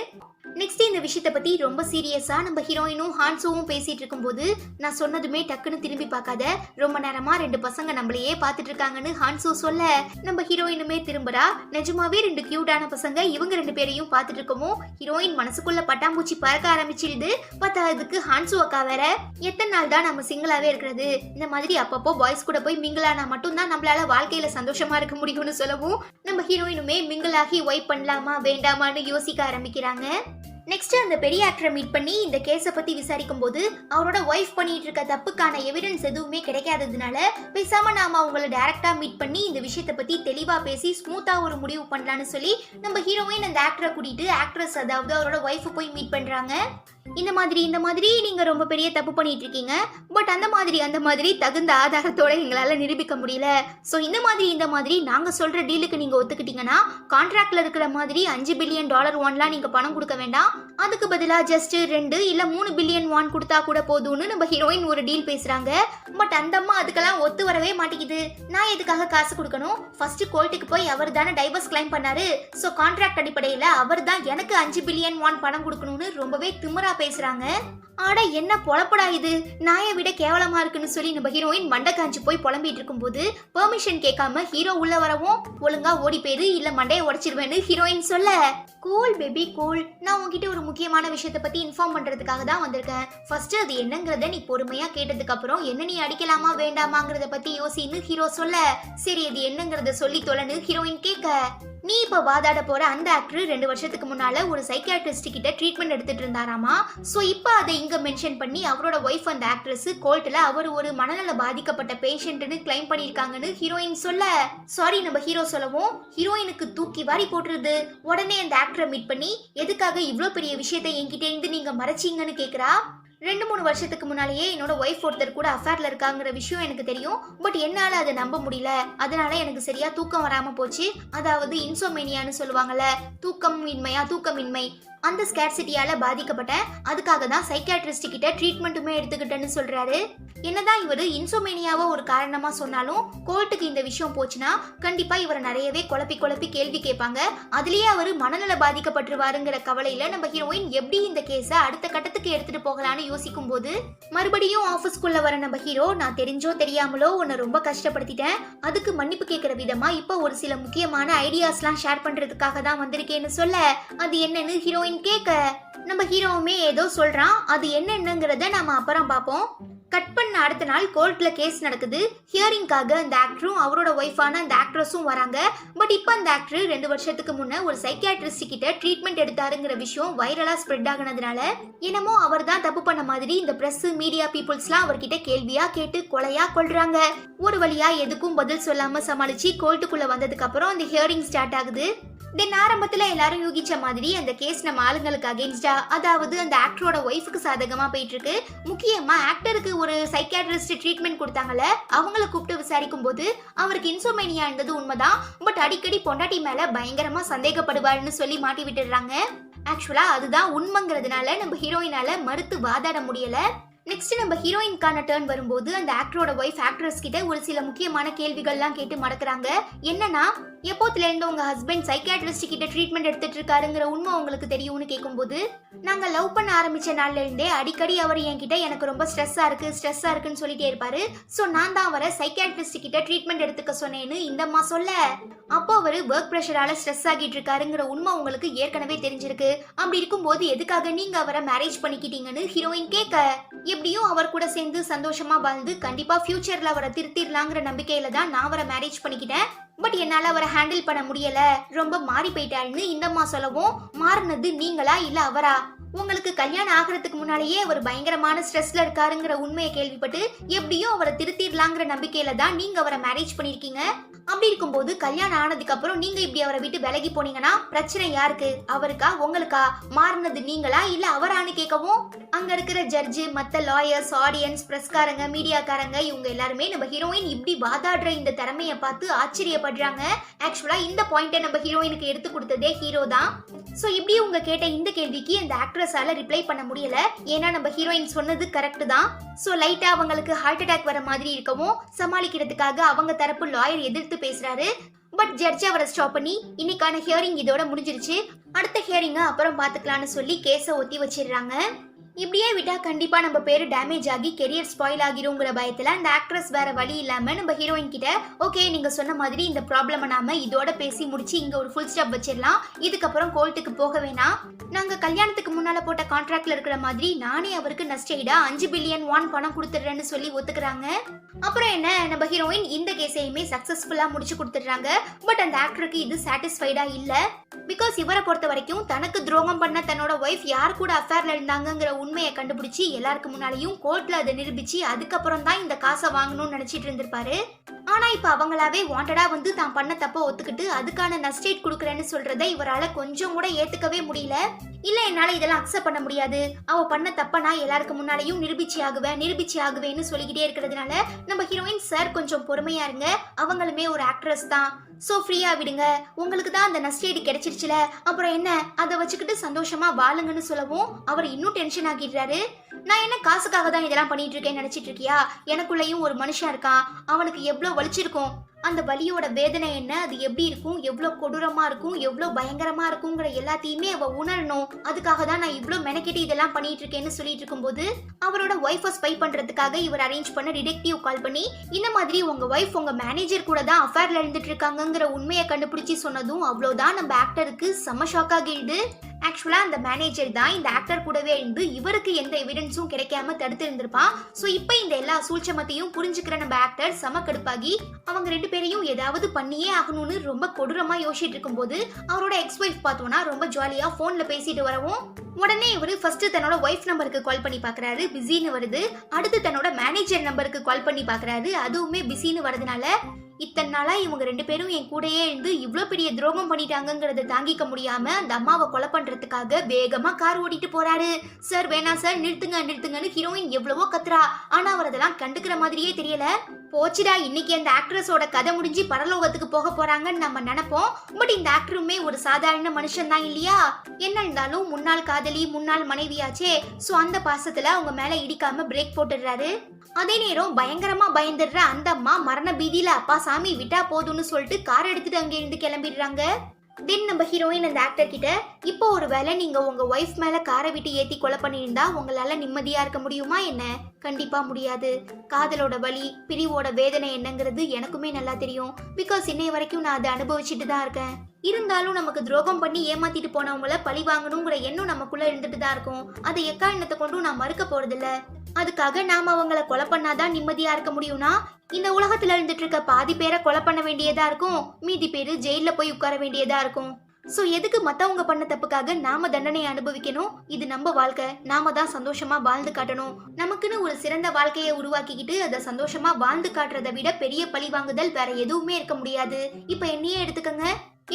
நெக்ஸ்ட் இந்த விஷயத்தை பத்தி ரொம்ப சீரியஸா நம்ம ஹீரோயினும் ஹான்சுவும் பேசிட்டு இருக்கும்போது, நான் சொன்னதுமே டக்குன்னு திரும்பி பார்க்காத, ரொம்ப நேரமா 2 பசங்க நம்மளையே பார்த்துட்டு இருக்காங்கன்னு ஹான்சு சொல்ல, நம்ம ஹீரோயினுமே திரும்புறா. நிஜமாவே 2 கியூட்டான பசங்க இவங்க 2 பேரையும் பார்த்துட்டு இருக்கோமோ, ஹீரோயின் மனசுக்குள்ள பட்டாம்பூச்சி பறக்க ஆரம்பிச்சிடுது. பத்தாவதுக்கு ஹான்சு அக்கா வேற, எத்தனை நாள் தான் நம்ம சிங்கிளாவே இருக்கிறது, இந்த மாதிரி அப்பப்போ பாய்ஸ் கூட போய் மிங்கிளானா மட்டும் தான் நம்மளால வாழ்க்கையில சந்தோஷமா இருக்க முடியும்னு சொல்லவும், நம்ம ஹீரோயினுமே மிங்கிளாகி வைப் பண்ணலாமா வேண்டாமான்னு யோசிக்க ஆரம்பிக்கிறாங்க. நெக்ஸ்ட் அந்த பெரிய ஆக்டரை மீட் பண்ணி இந்த கேஸை பத்தி விசாரிக்கும் போது, அவரோட ஒய்ஃப் பண்ணிட்டு இருக்க தப்புக்கான எவிடன்ஸ் எதுவுமே கிடைக்காததுனால பேசாம நாம அவங்கள டைரக்டா மீட் பண்ணி இந்த விஷயத்தை பத்தி தெளிவா பேசி ஸ்மூத்தா ஒரு முடிவு பண்ணலாம்னு சொல்லி நம்ம ஹீரோயின் அந்த ஆக்டரை கூட்டிட்டு ஆக்ட்ரஸ் அதாவது அவரோட ஒய்ஃபை போய் மீட் பண்றாங்க. இந்த மாதிரி நீங்க ரொம்ப பெரிய தப்பு பண்ணிட்டு இருக்கீங்க, பட் அந்த மாதிரி தகுந்த ஆதாரத்தோட எங்களால நிரூபிக்க முடியல. சோ இந்த மாதிரி நாங்க சொல்ற டீலுக்கு நீங்க ஒத்துக்கிட்டீங்கன்னா கான்ட்ராக்ட்ல இருக்கிற மாதிரி $5 பில்லியன் வான்லாம் நீங்க பணம் கொடுக்க வேண்டாம், அதுக்கு பதிலா ஜஸ்ட் 2 இல்ல 3 பில்லியன் வான் கொடுத்தா கூட போதும்னு நம்ம ஹீரோயின் ஒரு டீல் பேசுறாங்க. பட் அந்த அம்மா அதுக்கெல்லாம் ஒத்து வரவே மாட்டேங்குது. நான் எதுக்காக காசு கொடுக்கணும், ஃபர்ஸ்ட் கோர்ட்டுக்கு போய் அவர் தானே டைவர்ஸ் கிளைம் பண்ணாரு, சோ கான்ட்ராக்ட் அடிப்படையில அவர் தான் எனக்கு 5 பில்லியன் வான் பணம் கொடுக்கணும்னு ரொம்பவே திமிரா பேசுறாங்க. ஆட என்ன பொழப்படா இது, நாயை விட கேவலமா இருக்குன்னு சொல்லி நம்ம ஹீரோயின் மண்டை காஞ்சி போய் புலம்பிட்டு இருக்கும்போது பெர்மிஷன் கேட்காம ஹீரோ உள்ள வரவும், ஒழுங்கா ஓடி போயிரு இல்ல மண்டையை உடைச்சிருவேன்னு ஹீரோயின் சொல்ல, கூல் பேபி கூல், நான் உன்கிட்ட ஒரு முக்கியமான விஷயத்தை பத்தி இன்ஃபார்ம் பண்றதுக்காக தான் வந்திருக்கேன். ஃபர்ஸ்ட் அது என்னங்கறத நீ பொறுமையா கேட்டதுக்கு அப்புறம் என்ன நீ அடிக்கலாமா வேண்டாமாங்கறத பத்தி யோசின்னு ஹீரோ சொல்ல, சரி அது என்னங்கறத சொல்லி தொலைன்னு ஹீரோயின் கேட்க, நீ இப்ப வாதாட போற அந்த ஆக்டர் 2 வருஷத்துக்கு முன்னால ஒரு சைக்கியாட்ரிஸ்ட் கிட்ட ட்ரீட்மெண்ட் எடுத்துட்டு இருந்தாராமா. சோ இப்ப அதை இங்க மென்ஷன் பண்ணி அவரோட ஒய்ஃப் அந்த ஆக்ட்ரஸ் கோர்ட்ல அவர் ஒரு மனநல பாதிக்கப்பட்ட பேஷண்ட்னு கிளைம் பண்ணிருக்காங்கன்னு ஹீரோயின் சொல்ல, சாரி நம்ம ஹீரோ சொல்லவும் ஹீரோயினுக்கு தூக்கி வாரி போட்டுருது. உடனே அந்த ஆக்டரை மீட் பண்ணி, எதுக்காக இவ்ளோ பெரிய விஷயத்தை என்கிட்ட இருந்து நீங்க மறைச்சீங்கன்னு கேக்குறா. 2-3 வருஷத்துக்கு முன்னாலேயே என்னோட ஒய்ஃப் ஒருத்தர் கூட அஃபேர்ல இருக்காங்கிற விஷயம் எனக்கு தெரியும், பட் என்னால அதை நம்ப முடியல, அதனால எனக்கு சரியா தூக்கம் வராம போச்சு, அதாவது இன்சோமேனியான்னு சொல்லுவாங்கல்ல, தூக்கமின்மை, அந்த ஸ்கேர்சிட்டியால பாதிக்கப்பட்டேன், அதுக்காக தான் சைக்கியாட்ரிஸ்ட் கிட்ட ட்ரீட்மெண்ட்டுமே எடுத்துக்கிட்டேன்னு சொல்றாரு. என்னதான் இவரு இன்சோமேனியாவை ஒரு காரணமா சொன்னாலும் கோர்ட்டுக்கு இந்த விஷயம் போச்சுன்னா கண்டிப்பா இவரை நிறையவே குழப்பி கேள்வி கேட்பாங்க, அதுலயே அவரு மனநல பாதிக்கப்பட்டுருவாருங்கிற கவலையில நம்ம ஹீரோயின் எப்படி இந்த கேஸை அடுத்த கட்டத்துக்கு எடுத்துட்டு போகலான்னு யோசிக்கும் போது, மறுபடியும் ஆபீஸ்க்குள்ள வர நம்ம ஹீரோ, நான் தெரிஞ்சோ தெரியாமலோ உன்னை ரொம்ப கஷ்டப்படுத்திட்டேன், அதுக்கு மன்னிப்பு கேட்கிற விதமா இப்ப ஒரு சில முக்கியமான ஐடியாஸ்லாம் ஷேர் பண்றதுக்காக தான் வந்திருக்கேன்னு சொல்ல, அது என்னன்னு ஹீரோயின் கேட்க, நம்ம ஹீரோவுமே ஏதோ சொல்றான், அது என்னங்கிறத நாம அப்புறம் பார்ப்போம். கட் பண்ண அடுத்த நாள் கோர்ட்ல கேஸ் நடக்குது. ஹியரிங்காக அந்த ஆக்டரும் அவரோட ஒய்ஃபான அந்த ஆக்ட்ரஸும் வராங்க. பட் இப்ப அந்த ஆக்டர் 2 வருஷத்துக்கு முன்ன ஒரு சைக்கியாட்ரிஸ்ட் கிட்ட ட்ரீட்மெண்ட் எடுத்தாருங்கிற விஷயம் வைரலா ஸ்ப்ரெட் ஆனதுனால என்னமோ அவர் தான் தப்பு பண்ண மாதிரி இந்த பிரஸ் மீடியா பீப்புள்ஸ்லாம் அவர்கிட்ட கேள்வியா கேட்டு கொலையா கொள்றாங்க. ஒரு வழியா எதுக்கும் பதில் சொல்லாம சமாளிச்சு கோர்ட்டுக்குள்ள வந்ததுக்கு அப்புறம் அந்த ஹியரிங் ஸ்டார்ட் ஆகுது. தென் ஆரம்பத்துல எல்லாரும் யூகிச்ச மாதிரி அந்த கேஸ் நம்ம ஆளுங்களுக்கு அகேன்ஸ்டா, அதாவது அந்த ஆக்டரோட ஒய்ஃபுக்கு சாதகமா போயிட்டு இருக்கு. முக்கியமா ஆக்டருக்கு ஒரு சைக்கியாட்ரிஸ்ட் ட்ரீட்மெண்ட் கொடுத்தாங்கல்ல, அவங்கள கூப்பிட்டு விசாரிக்கும் போது அவருக்கு இன்சோமேனியா இருந்தது உண்மைதான், பட் அடிக்கடி பொண்டாட்டி மேல பயங்கரமா சந்தேகப்படுவாருன்னு சொல்லி மாட்டி விட்டுடுறாங்க. ஆக்சுவலா அதுதான் உண்மைங்கிறதுனால நம்ம ஹீரோயினால மறுத்து வாதாட முடியல. நெக்ஸ்ட் நம்ம ஹீரோயின்கான டர்ன் வரும்போது அந்த ஆக்டரோட ஒய்ஃப் ஆக்ட்ரஸ் கிட்ட ஒரு சில முக்கியமான கேள்விகள்லாம் கேட்டு மடக்குறாங்க. என்னன்னா, எப்போத்துல இருந்து உங்க ஹஸ்பண்ட் சைக்கியாட்ரிஸ்ட் கிட்ட ட்ரீட்மெண்ட் எடுத்துட்டு இருக்காருங்கிற உண்மை உங்களுக்கு தெரியும்னு கேட்கும்போது, நாங்க லவ் பண்ண ஆரம்பிச்ச நாள்ல இருந்தே அடிக்கடி அவர் என்கிட்ட எனக்கு ரொம்ப ஸ்ட்ரெஸ்ஸா இருக்குன்னு சொல்லிட்டே இருப்பாரு. சோ நான் தான் அவரை சைக்கியாட்ரிஸ்ட் கிட்ட ட்ரீட்மெண்ட் எடுத்துக்க சொன்னேன்னு இந்த அம்மா சொல்ல, அப்போ அவரு ஒர்க் ப்ரெஷரால ஸ்ட்ரெஸ் ஆகிட்டு இருக்காருங்கிற உண்மை உங்களுக்கு ஏற்கனவே தெரிஞ்சிருக்கு. அப்படி இருக்கும்போது எதுக்காக நீங்க அவரை மேரேஜ் பண்ணிக்கிட்டீங்கன்னு ஹீரோயின் கேட்க, எப்படியும் அவர் கூட சேர்ந்து சந்தோஷமா வாழ்ந்து கண்டிப்பா ஃபியூச்சர்ல அவரை திருத்திடலாங்கிற நம்பிக்கையில தான் நான் அவரை மேரேஜ் பண்ணிக்கிட்டேன். பட் என்னால அவரை ஹேண்டில் பண்ண முடியல, ரொம்ப மாறி போயிட்டாருன்னு இந்த அம்மா சொல்லவும், மாறினது நீங்களா இல்ல அவரா? உங்களுக்கு கல்யாணம் ஆகிறதுக்கு முன்னாலேயே அவர் பயங்கரமான ஸ்ட்ரெஸ்ல இருக்காருங்கிற உண்மையை கேள்விப்பட்டு எப்படியும் அவரை திருத்திடலாங்கிற நம்பிக்கையில தான் நீங்க அவரை மேரேஜ் பண்ணிருக்கீங்க. அப்படி இருக்கும்போது கல்யாணம் ஆனதுக்கு அப்புறம் நீங்க இப்படி அவரை விட்டு விலகி போனீங்கன்னா பிரச்சனை யாருக்கு, அவருக்கா உங்களுக்கா, மாறினது நீங்களா இல்ல அவரான்னு கேட்கவும் அங்க இருக்கிற ஜட்ஜு, மத்த லாயர்ஸ், ஆடியன்ஸ், பிரஸ்காரங்க, மீடியாக்காரங்க இவங்க எல்லாருமே நம்ம ஹீரோயின் இப்படி வாதாடுற இந்த திறமையை பார்த்து ஆச்சரியப்படுறாங்க. ஆக்சுவலா இந்த பாயிண்ட்டை நம்ம ஹீரோயினுக்கு எடுத்து கொடுத்ததே ஹீரோ தான். சோ இப்படி உங்க கேட்ட இந்த கேள்விக்கு அந்த ஆக்ட்ரஸால ரிப்ளை பண்ண முடியல. ஏன்னா நம்ம ஹீரோயின் சொன்னது கரெக்ட் தான். சோ லைட்டா அவங்களுக்கு ஹார்ட் அட்டாக் வர மாதிரி இருக்கவும் சமாளிக்கிறதுக்காக அவங்க தரப்பு லாயர் எதிர்த்து பேசுறாரு. பட் ஜட்ஜ் அவரை ஸ்டாப் பண்ணி இன்னைக்கான ஹியரிங் இதோட முடிஞ்சிருச்சு, அடுத்த ஹியரிங்க அப்புறம் பாத்துக்கலாம்னு சொல்லி கேஸை ஒத்தி வச்சிடுறாங்க. இப்படியே விட்டா கண்டிப்பா நம்ம பேரு டேமேஜ் ஆகி கெரியர் ஸ்பாயில் ஆகிருங்கிற பயத்துல அந்த ஆக்ட்ரஸ் வேற வழி இல்லாம நம்ம ஹீரோயின் கிட்ட ஓகே நீங்க சொன்ன மாதிரி இந்த ப்ராப்ளம் நாம இதோட பேசி முடிச்சு இங்க ஒரு ஃபுல் ஸ்டாப் வச்சிடலாம், இதுக்கப்புறம் கோர்ட்டுக்கு போக வேணாம், நாங்க கல்யாணத்துக்கு முன்னால போட்ட கான்ட்ராக்ட்ல இருக்கிற மாதிரி நானே அவருக்கு நஷ்டஈடா 5 பில்லியன் வான் பணம் கொடுத்துடுறேன்னு சொல்லி ஒத்துக்கிறாங்க. அப்புறம் என்ன, நம்ம ஹீரோயின் இந்த கேஸையுமே சக்சஸ்ஃபுல்லா முடிச்சு கொடுத்துடுறாங்க. பட் அந்த ஆக்டருக்கு இது சாட்டிஸ்ஃபைடா இல்ல. பிகாஸ் இவரை பொறுத்த வரைக்கும் தனக்கு துரோகம் பண்ண தன்னோட ஒய்ஃப் யார் கூட அஃபேர்ல இருந்தாங்கிற உண்மையை கண்டுபிடிச்சி எல்லாருக்கு முன்னாலையும் கோர்ட்ல அதை நிரூபிச்சு அதுக்கப்புறம் தான் இந்த காசை வாங்கணும்னு நினைச்சிட்டு இருந்திருப்பாரு. ஆனா இப்ப அவங்களாவே வாண்டடா வந்து தான் பண்ண தப்ப ஒத்துக்கிட்டு அதுக்கான நஷ்டேட் கொடுக்கறேன்னு சொல்றதை இவரால கொஞ்சம் கூட ஏத்துக்கவே முடியல. இல்ல என்னால இதெல்லாம் அக்செப்ட் பண்ண முடியாது, அவ பண்ண தப்ப நான் எல்லாருக்கு முன்னாலையும் நிரூபிச்சு ஆகுவேன்னு சொல்லிக்கிட்டே இருக்கிறதுனால நம்ம ஹீரோயின் சார் கொஞ்சம் பொறுமையா இருங்க, அவங்களுமே ஒரு ஆக்ட்ரஸ் தான், சோ ஃப்ரீயா விடுங்க, உங்களுக்கு தான் அந்த நஷ்டேடு கிடைச்சிருச்சுல அப்புறம் என்ன அதை வச்சுக்கிட்டு சந்தோஷமா வாழுங்கன்னு சொல்லவும் அவர் இன்னும் டென்ஷன் ஆகிடுறாரு. நான் என்ன காசுக்காக தான் இதெல்லாம் பண்ணிட்டு இருக்கேன்னு நினைச்சிட்டு இருக்கியா, எனக்குள்ளேயும் ஒரு மனுஷன் இருக்கான், அவனுக்கு எவ்வளவு வலிச்சிருக்கும், அந்த வலியோட வேதனை என்ன, அது எப்படி இருக்கும், எவ்வளவு கொடூரமா இருக்கும், எவ்வளவு பயங்கரமா இருக்குங்கிற எல்லாத்தையுமே அவ உணரணும், அதுக்காக தான் நான் இவ்வளவு மெனக்கெட்டு இதெல்லாம் பண்ணிட்டு இருக்கேன்னு சொல்லிட்டு இருக்கும்போது அவரோட ஒய்ஃபை ஸ்பை பண்றதுக்காக இவர் அரேஞ்ச் பண்ண டிடெக்டிவ் கால் பண்ணி இந்த மாதிரி உங்க ஒய்ஃப் உங்க மேனேஜர் கூட தான் அஃபேர்ல இருந்துட்டு இருக்காங்கிற உண்மையை கண்டுபிடிச்சி சொன்னதும் அவ்வளவுதான் நம்ம ஆக்டருக்கு செம்ம ஷாக் ஆகிடுது. ஆக்சுவலா அந்த மேனேஜர் தான் இந்த ஆக்டர் கூடவே இருந்து இவருக்கு எந்த எவிடன்ஸும் கிடைக்காம தடுத்து இருந்திருப்பான். சோ இப்போ இந்த எல்லா சூழ்ச்சமத்தையும் புரிஞ்சுக்கிற நம்ம ஆக்டர் செம கடுப்பாகி அவங்க ரெண்டு பேரையும் ஏதாவது பண்ணியே ஆகணும்னு ரொம்ப கொடூரமா யோசிச்சுட்டு இருக்கும்போது அவரோட எக்ஸ் ஒய்ஃப் பார்த்தோம்னா ரொம்ப ஜாலியா போன்ல பேசிட்டு வரவும் உடனே இவரு ஃபர்ஸ்ட் தன்னோட ஒய்ஃப் நம்பருக்கு கால் பண்ணி பாக்குறாரு, பிஸின்னு வருது. அடுத்து தன்னோட மேனேஜர் நம்பருக்கு கால் பண்ணி பாக்குறாரு, அதுவுமே பிஸின்னு வரதுனால இத்தனை நாளா இவங்க ரெண்டு பேரும் என் கூடயே இருந்து இவ்வளவு பெரிய துரோகம் பண்ணிட்டாங்கிறத தாங்கிக்க முடியாம அந்த அம்மாவை கொலை பண்றதுக்காக வேகமா கார் ஓட்டிட்டு போறாரு. சார் வேணாம் சார், நிறுத்துங்கன்னு ஹீரோயின் எவ்வளவோ கத்துறா, ஆனா அவர் அதெல்லாம் கண்டுக்கிற மாதிரியே தெரியல. போச்சுடா, இன்னைக்கு அந்த ஆக்ட்ரஸோட கதை முடிஞ்சு பரலோகத்துக்கு போக போறாங்கன்னு நம்ம நினைப்போம். பட் இந்த ஆக்டருமே ஒரு சாதாரண மனுஷன் தான் இல்லையா, என்ன இருந்தாலும் முன்னாள் காதலி முன்னாள் மனைவியாச்சே. சோ அந்த பாசத்துல அவங்க மேல இடிக்காம பிரேக் போட்டுடுறாரு. அதே நேரம் பயங்கரமா பயந்துடுற அந்த அம்மா மரண பீதியில அப்பா சாமி விட்டா போதும்னு சொல்லிட்டு கார் எடுத்துட்டு அங்க இருந்து கிளம்பிடுறாங்க. தென் நம்ம ஹீரோயின் அந்த ஆக்டர் கிட்ட இப்போ ஒரு வேளை நீங்க உங்க ஒய்ஃப் மேல காரை விட்டு ஏத்தி கொலை பண்ணியிருந்தா உங்களால நிம்மதியா இருக்க முடியுமா என்ன? கண்டிப்பா முடியாது. காதலோட வலி, பிரிவோட வேதனை என்னங்கிறது எனக்குமே நல்லா தெரியும். பிகாஸ் இன்னை வரைக்கும் நான் அதை அனுபவிச்சுட்டு தான் இருக்கேன். இருந்தாலும் நமக்கு துரோகம் பண்ணி ஏமாத்திட்டு போனவங்கள பழி வாங்கணுங்கிற எண்ணம் நமக்குள்ள இருந்துட்டு தான் இருக்கும். அதை எக்காரணத்தை கொண்டும் நான் மறுக்க போறது இல்ல. அதுக்காக நாம அவங்கள கொலை பண்ணாதான் நிம்மதியா இருக்க முடியும்னா இந்த உலகத்துல இருந்துட்டு இருக்க பாதி பேரை கொலை பண்ண வேண்டியதா இருக்கும், மீதி பேரு ஜெயில போய் உட்கார வேண்டியதா இருக்கும். சோ எதுக்கு மத்தவங்க பண்ண தப்புக்காக நாம தண்டனையை அனுபவிக்கணும்? இது நம்ம வாழ்க்கை, நாம தான் சந்தோஷமா வாழ்ந்து காட்டணும். நமக்குன்னு ஒரு சிறந்த வாழ்க்கையை உருவாக்கிக்கிட்டு அதை சந்தோஷமா வாழ்ந்து காட்டுறதை விட பெரிய பழி வாங்குதல் வேற எதுவுமே இருக்க முடியாது. இப்ப என்னையே எடுத்துக்கங்க,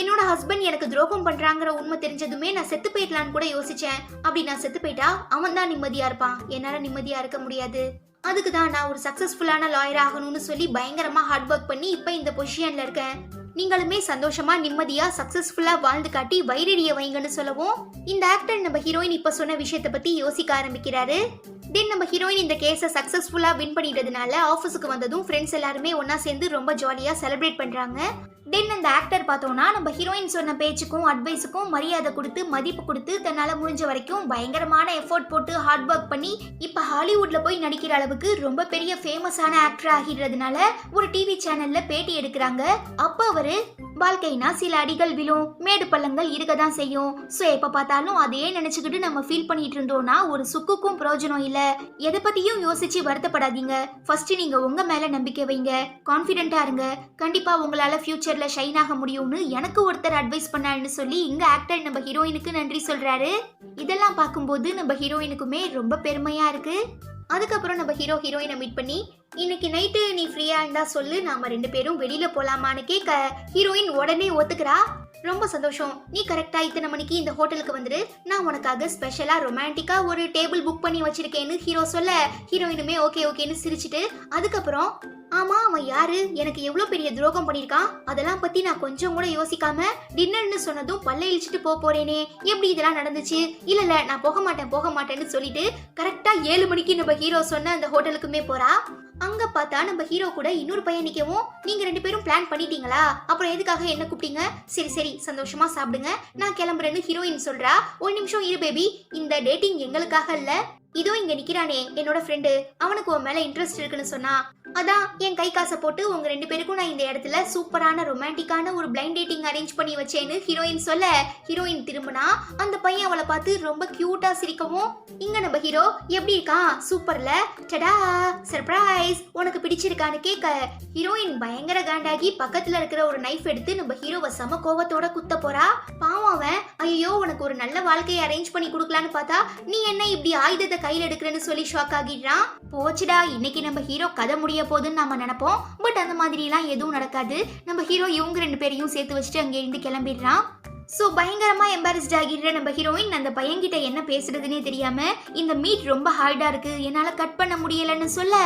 என்னோட ஹஸ்பண்ட் எனக்கு துரோகம் பண்றாங்கிற உண்மை தெரிஞ்சதுமே நான் செத்து போயிடலான்னு கூட யோசிச்சேன். அப்படி நான் செத்து போயிட்டா அவன் தான் நிம்மதியா இருப்பான், என்னால நிம்மதியா இருக்க முடியாது. அதுக்கு தான் நான் ஒரு சக்சஸ்ஃபுல்லான லாயர் ஆகணும்னு சொல்லி பயங்கரமா ஹார்ட் ஒர்க் பண்ணி இப்ப இந்த பொசிஷன்ல இருக்கேன். நீங்களுமே சந்தோஷமா நிம்மதியா சக்சஸ்ஃபுல்லா வாழ்ந்து காட்டி வைரடிய வைங்கன்னு சொல்லவும் இந்த ஆக்டர் நம்ம ஹீரோயின் இப்ப சொன்ன விஷயத்தை பத்தி யோசிக்க ஆரம்பிக்கிறாரு. தென் நம்ம ஹீரோயின் இந்த கேஸை சக்சஸ்ஃபுல்லா வின் பண்ணிட்டதுனால ஆஃபீஸுக்கு வந்ததும் ஃப்ரெண்ட்ஸ் எல்லாருமே ஒன்னா சேர்ந்து ரொம்ப ஜாலியா செலிப்ரேட் பண்றாங்க. தென் அந்த ஆக்டர் பார்த்தோம்னா நம்ம ஹீரோயின் சொன்ன பேச்சுக்கும் அட்வைஸுக்கும் மரியாதை கொடுத்து மதிப்பு கொடுத்து தன்னால முடிஞ்ச வரைக்கும் பயங்கரமான எஃபோர்ட் போட்டு ஹார்ட் ஒர்க் பண்ணி இப்ப ஹாலிவுட்ல போய் நடிக்கிற அளவுக்கு ரொம்ப பெரிய ஃபேமஸான ஆக்டர் ஆகிடுறதுனால ஒரு டிவி சேனல்ல பேட்டி எடுக்கிறாங்க. அப்ப அவரு வாழ்க்கைனா சில அடிகள் விழும், மேடு பள்ளங்கள் இருக்கதான் செய்யும். சோ எப்ப பார்த்தாலும் அதையே நினைச்சுக்கிட்டு நம்ம ஃபீல் பண்ணிட்டு இருந்தோம்னா ஒரு சுக்குக்கும் பிரயோஜனம் இல்ல. எதை பத்தியும் யோசிச்சு வருத்தப்படாதீங்க. ஃபர்ஸ்ட் நீங்க உங்க மேல நம்பிக்கை வைங்க, கான்பிடென்ட்டா இருங்க, கண்டிப்பா உங்களால ஃபியூச்சர்ல ஷைன் ஆக முடியும்னு எனக்கு ஒருத்தர் அட்வைஸ் பண்ணாருன்னு சொல்லி இங்க ஆக்டர் நம்ம ஹீரோயினுக்கு நன்றி சொல்றாரு. இதெல்லாம் பார்க்கும்போது நம்ம ஹீரோயினுக்குமே ரொம்ப பெருமையா இருக்கு. அதுக்கப்புறம் நம்ம ஹீரோ ஹீரோயினை மீட் பண்ணி இன்னைக்கு நைட்டு நீ ஃப்ரீயா இருந்தா சொல்லு, நாம 2 பேரும் வெளியில போலாமான்னு கேட்க ஹீரோயின் உடனே ஒத்துக்கிறா. ரொம்ப சந்தோஷம், நீ கரெக்டா இத்தனை மணிக்கு இந்த ஹோட்டலுக்கு வந்துரு, நான் உனக்காக ஸ்பெஷலா ரொமான்டிக்கா ஒரு டேபிள் புக் பண்ணி வச்சிருக்கேன்னு ஹீரோ சொல்ல ஹீரோயினுமே ஓகே ஓகேன்னு சிரிச்சிட்டு அதுக்கப்புறம் ஆமா அவன் யாரு, எனக்கு எவ்வளவு பெரிய துரோகம் பண்ணிருக்கான், அதெல்லாம் பத்தி நான் கொஞ்சம் கூட யோசிக்காம டின்னர்னு சொன்னதும் பல்ல இழிச்சிட்டு போறேனே, எப்படி இதெல்லாம் நடந்துச்சு, இல்ல நான் போக மாட்டேன்னு சொல்லிட்டு கரெக்டா 7 மணிக்கு நம்ம ஹீரோ சொன்ன அந்த ஹோட்டலுக்குமே போறா. அங்க பார்த்தா நம்ம ஹீரோ கூட இன்னொரு பையன் நிக்கவும், நீங்க 2 பேரும் பிளான் பண்ணிட்டீங்களா, அப்புறம் எதுக்காக என்ன கூப்பிட்டீங்க, சரி சந்தோஷமா சாப்பிடுங்க, நான் கிளம்புறேன்னு ஹீரோயின் சொல்றா. ஒரு நிமிஷம் இரு பேபி, இந்த டேட்டிங் எங்களுக்காக இல்ல, இதோ இங்க நிக்கிறானே என்னோட ஃப்ரெண்டு, அவனுக்கு உன் மேல இன்ட்ரெஸ்ட் இருக்குன்னு சொன்னா, அதான் என் கை காசை போட்டு உங்க 2 பேருக்கும் நான் இந்த இடத்துல சூப்பரான ரொமான்டிக்கான ஒரு பிளைண்ட் டேட்டிங் அரேஞ்ச் பண்ணி வச்சேன்னு ஹீரோயின் சொல்ல ஹீரோயின் திரும்பினா அந்த பையன் அவளை பார்த்து ரொம்ப கியூட்டா சிரிக்கவும், இங்க நம்ம ஹீரோ எப்படி இருக்கான், சூப்பர்ல, டடா சர்ப்ரைஸ், உனக்கு பிடிச்சிருக்கான்னு கேட்க ஹீரோயின் பயங்கர காண்டாகி பக்கத்துல இருக்கிற ஒரு நைஃப் எடுத்து நம்ம ஹீரோவை சம கோவத்தோட குத்த போறா. பாவம் அவன், ஐயோ உனக்கு ஒரு நல்ல வாழ்க்கையை அரேஞ்ச் பண்ணி கொடுக்கலான்னு பார்த்தா நீ என்ன இப்படி ஆயுதத்தை கையில் எடுக்கிறேன்னு சொல்லி ஷாக் ஆகிடுறான். போச்சுடா, இன்னைக்கு நம்ம ஹீரோ கதை முடிய போதுன்னு நாம நினைப்போம், பட் அந்த மாதிரி எல்லாம் எதுவும் நடக்காது. நம்ம ஹீரோ இவங்க 2 பேரையும் சேர்த்து வச்சுட்டு அங்கே இருந்து கிளம்பிடுறான். ஸோ பயங்கரமா எம்பாரஸ்ட் ஆகிடுற நம்ம ஹீரோயின் அந்த பையன்கிட்ட என்ன பேசுறதுன்னே தெரியாம, இந்த மீட் ரொம்ப ஹார்டா இருக்கு, என்னால கட் பண்ண முடியலன்னு சொல்ல,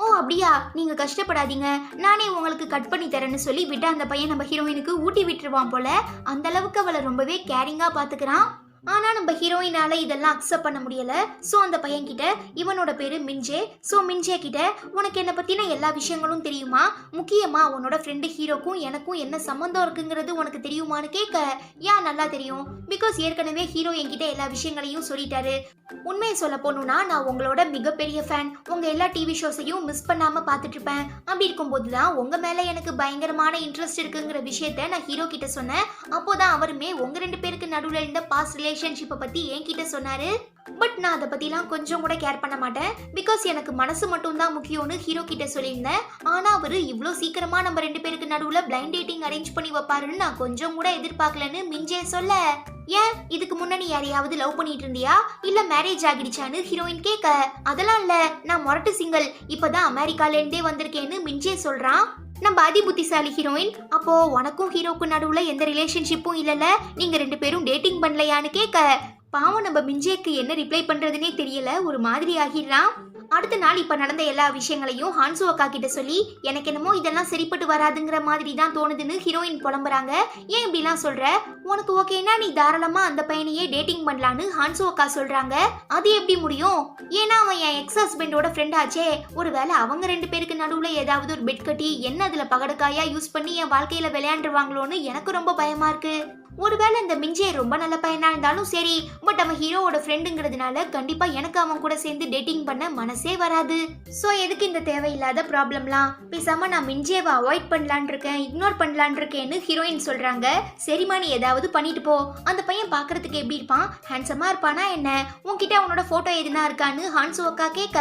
ஓ அப்படியா நீங்க கஷ்டப்படாதீங்க, நானே உங்களுக்கு கட் பண்ணி தரேன்னு சொல்லி விட்டு அந்த பையன் நம்ம ஹீரோயினுக்கு ஊட்டி விட்டுருவான் போல. அந்த அளவுக்கு அவளை ரொம்பவே கேரிங்கா பாத்துக்கிறான். ஆனா நம்ம ஹீரோயினால இதெல்லாம் அக்செப்ட் பண்ண முடியல. சோ அந்த பையன் கிட்ட, இவனோட பேரு மின்ஜே, சோ மின்ஜே கிட்ட உனக்கு என்ன பத்தின எல்லா விஷயங்களும் தெரியுமா, முக்கியமா உன்னோட ஃப்ரெண்டு ஹீரோக்கும் எனக்கும் என்ன சம்பந்தம் இருக்குங்கிறது உனக்கு தெரியுமான்னு கேட்க, ஏன் நல்லா தெரியும், பிகாஸ் ஏற்கனவே ஹீரோ என்கிட்ட எல்லா விஷயங்களையும் சொல்லிட்டாரு. உண்மையை சொல்ல போகணும்னா நான் உங்களோட மிகப்பெரிய ஃபேன், உங்க எல்லா டிவி ஷோஸையும் மிஸ் பண்ணாம பார்த்துட்டு இருப்பேன். அப்படி இருக்கும்போதுதான் உங்க மேல எனக்கு பயங்கரமான இன்ட்ரெஸ்ட் இருக்குங்கிற விஷயத்த நான் ஹீரோ கிட்ட சொன்னேன். அப்போதான் அவருமே உங்க 2 பேருக்கு நடுவில் இருந்த பாஸ்ட் ரிலேஷன்ஷிப்பை பத்தி என்கிட்ட சொன்னாரு. பட் நான் அதை பத்திலாம் கொஞ்சம் கூட கேர் பண்ண மாட்டேன், பிகாஸ் எனக்கு மனசு மட்டும் தான் முக்கியம்னு ஹீரோ கிட்ட சொல்லியிருந்தேன். ஆனா அவரு இவ்வளோ சீக்கிரமா நம்ம 2 பேருக்கு நடுவுல பிளைண்ட் டேட்டிங் அரேஞ்ச் பண்ணி வைப்பாருன்னு நான் கொஞ்சம் கூட எதிர்பார்க்கலன்னு மின்ஜே சொல்ல, ஏன் இதுக்கு முன்னாடி யாரையாவது லவ் பண்ணிட்டு இருந்தியா, இல்ல மேரேஜ் ஆகிடுச்சான்னு ஹீரோயின் கேட்க, அதெல்லாம் இல்ல, நான் மொரட்டு சிங்கிள், இப்பதான் அமெரிக்கால இருந்தே வந்திருக்கேன்னு மின்ஜே சொல்றான். நம்ம அதி புத்திசாலி ஹீரோயின், அப்போ உனக்கும் ஹீரோக்கும் நடுவுல எந்த ரிலேஷன்ஷிப்பும் இல்லல, நீங்க 2 பேரும் டேட்டிங் பண்ணலையான்னு கேட்க, பாவம் நம்ம மின்ஜேக்கு என்ன ரிப்ளை பண்றதுன்னே தெரியல, ஒரு மாதிரி ஆகிடுறான். அடுத்த நாள் இப்ப நடந்த எல்லா விஷயங்களையும் ஹான்சு அக்கா கிட்ட சொல்லி, எனக்கு என்னமோ இதெல்லாம் சரிப்பட்டு வராதுங்கிற மாதிரி தான் தோணுதுன்னு ஹீரோயின் புலம்புறாங்க. ஏன் இப்படிலாம் சொல்ற, உனக்கு ஓகேனா நீ தாராளமா அந்த பையனையே டேட்டிங் பண்ணலான்னு ஹான்சு அக்கா சொல்றாங்க. அது எப்படி முடியும், ஏன்னா அவன் என் எக்ஸ் ஹஸ்பண்டோட ஃப்ரெண்ட் ஆச்சே, ஒருவேளை அவங்க 2 பேருக்கு நடுவுல ஏதாவது ஒரு பெட் கட்டி என்ன அதுல பகடக்காயா யூஸ் பண்ணி என் வாழ்க்கையில விளையாண்டுருவாங்களோன்னு எனக்கு ரொம்ப பயமா இருக்கு. ஒருவேளை இந்த மின்ஜே ரொம்ப நல்ல பையனா இருந்தாலும் சரி, பட் அவன் ஹீரோவோட ஃப்ரெண்டுங்கிறதுனால கண்டிப்பா எனக்கு அவன் கூட சேர்ந்து டேட்டிங் பண்ண மனசே வராது. சோ எதுக்கு இந்த தேவையில்லாத ப்ராப்ளம்லாம், பேசாம நான் மின்ஜேவை அவாய்ட் பண்ணலான் இருக்கேன், இக்னோர் பண்ணலான் இருக்கேன்னு ஹீரோயின் சொல்றாங்க. சரிமா நீ ஏதாவது பண்ணிட்டு போ, அந்த பையன் பாக்குறதுக்கு எப்படி இருப்பான், ஹேண்ட்ஸமா இருப்பானா என்ன, உன்கிட்ட அவனோட போட்டோ எதுனா இருக்கான்னு ஹான்சு அக்கா கேட்க,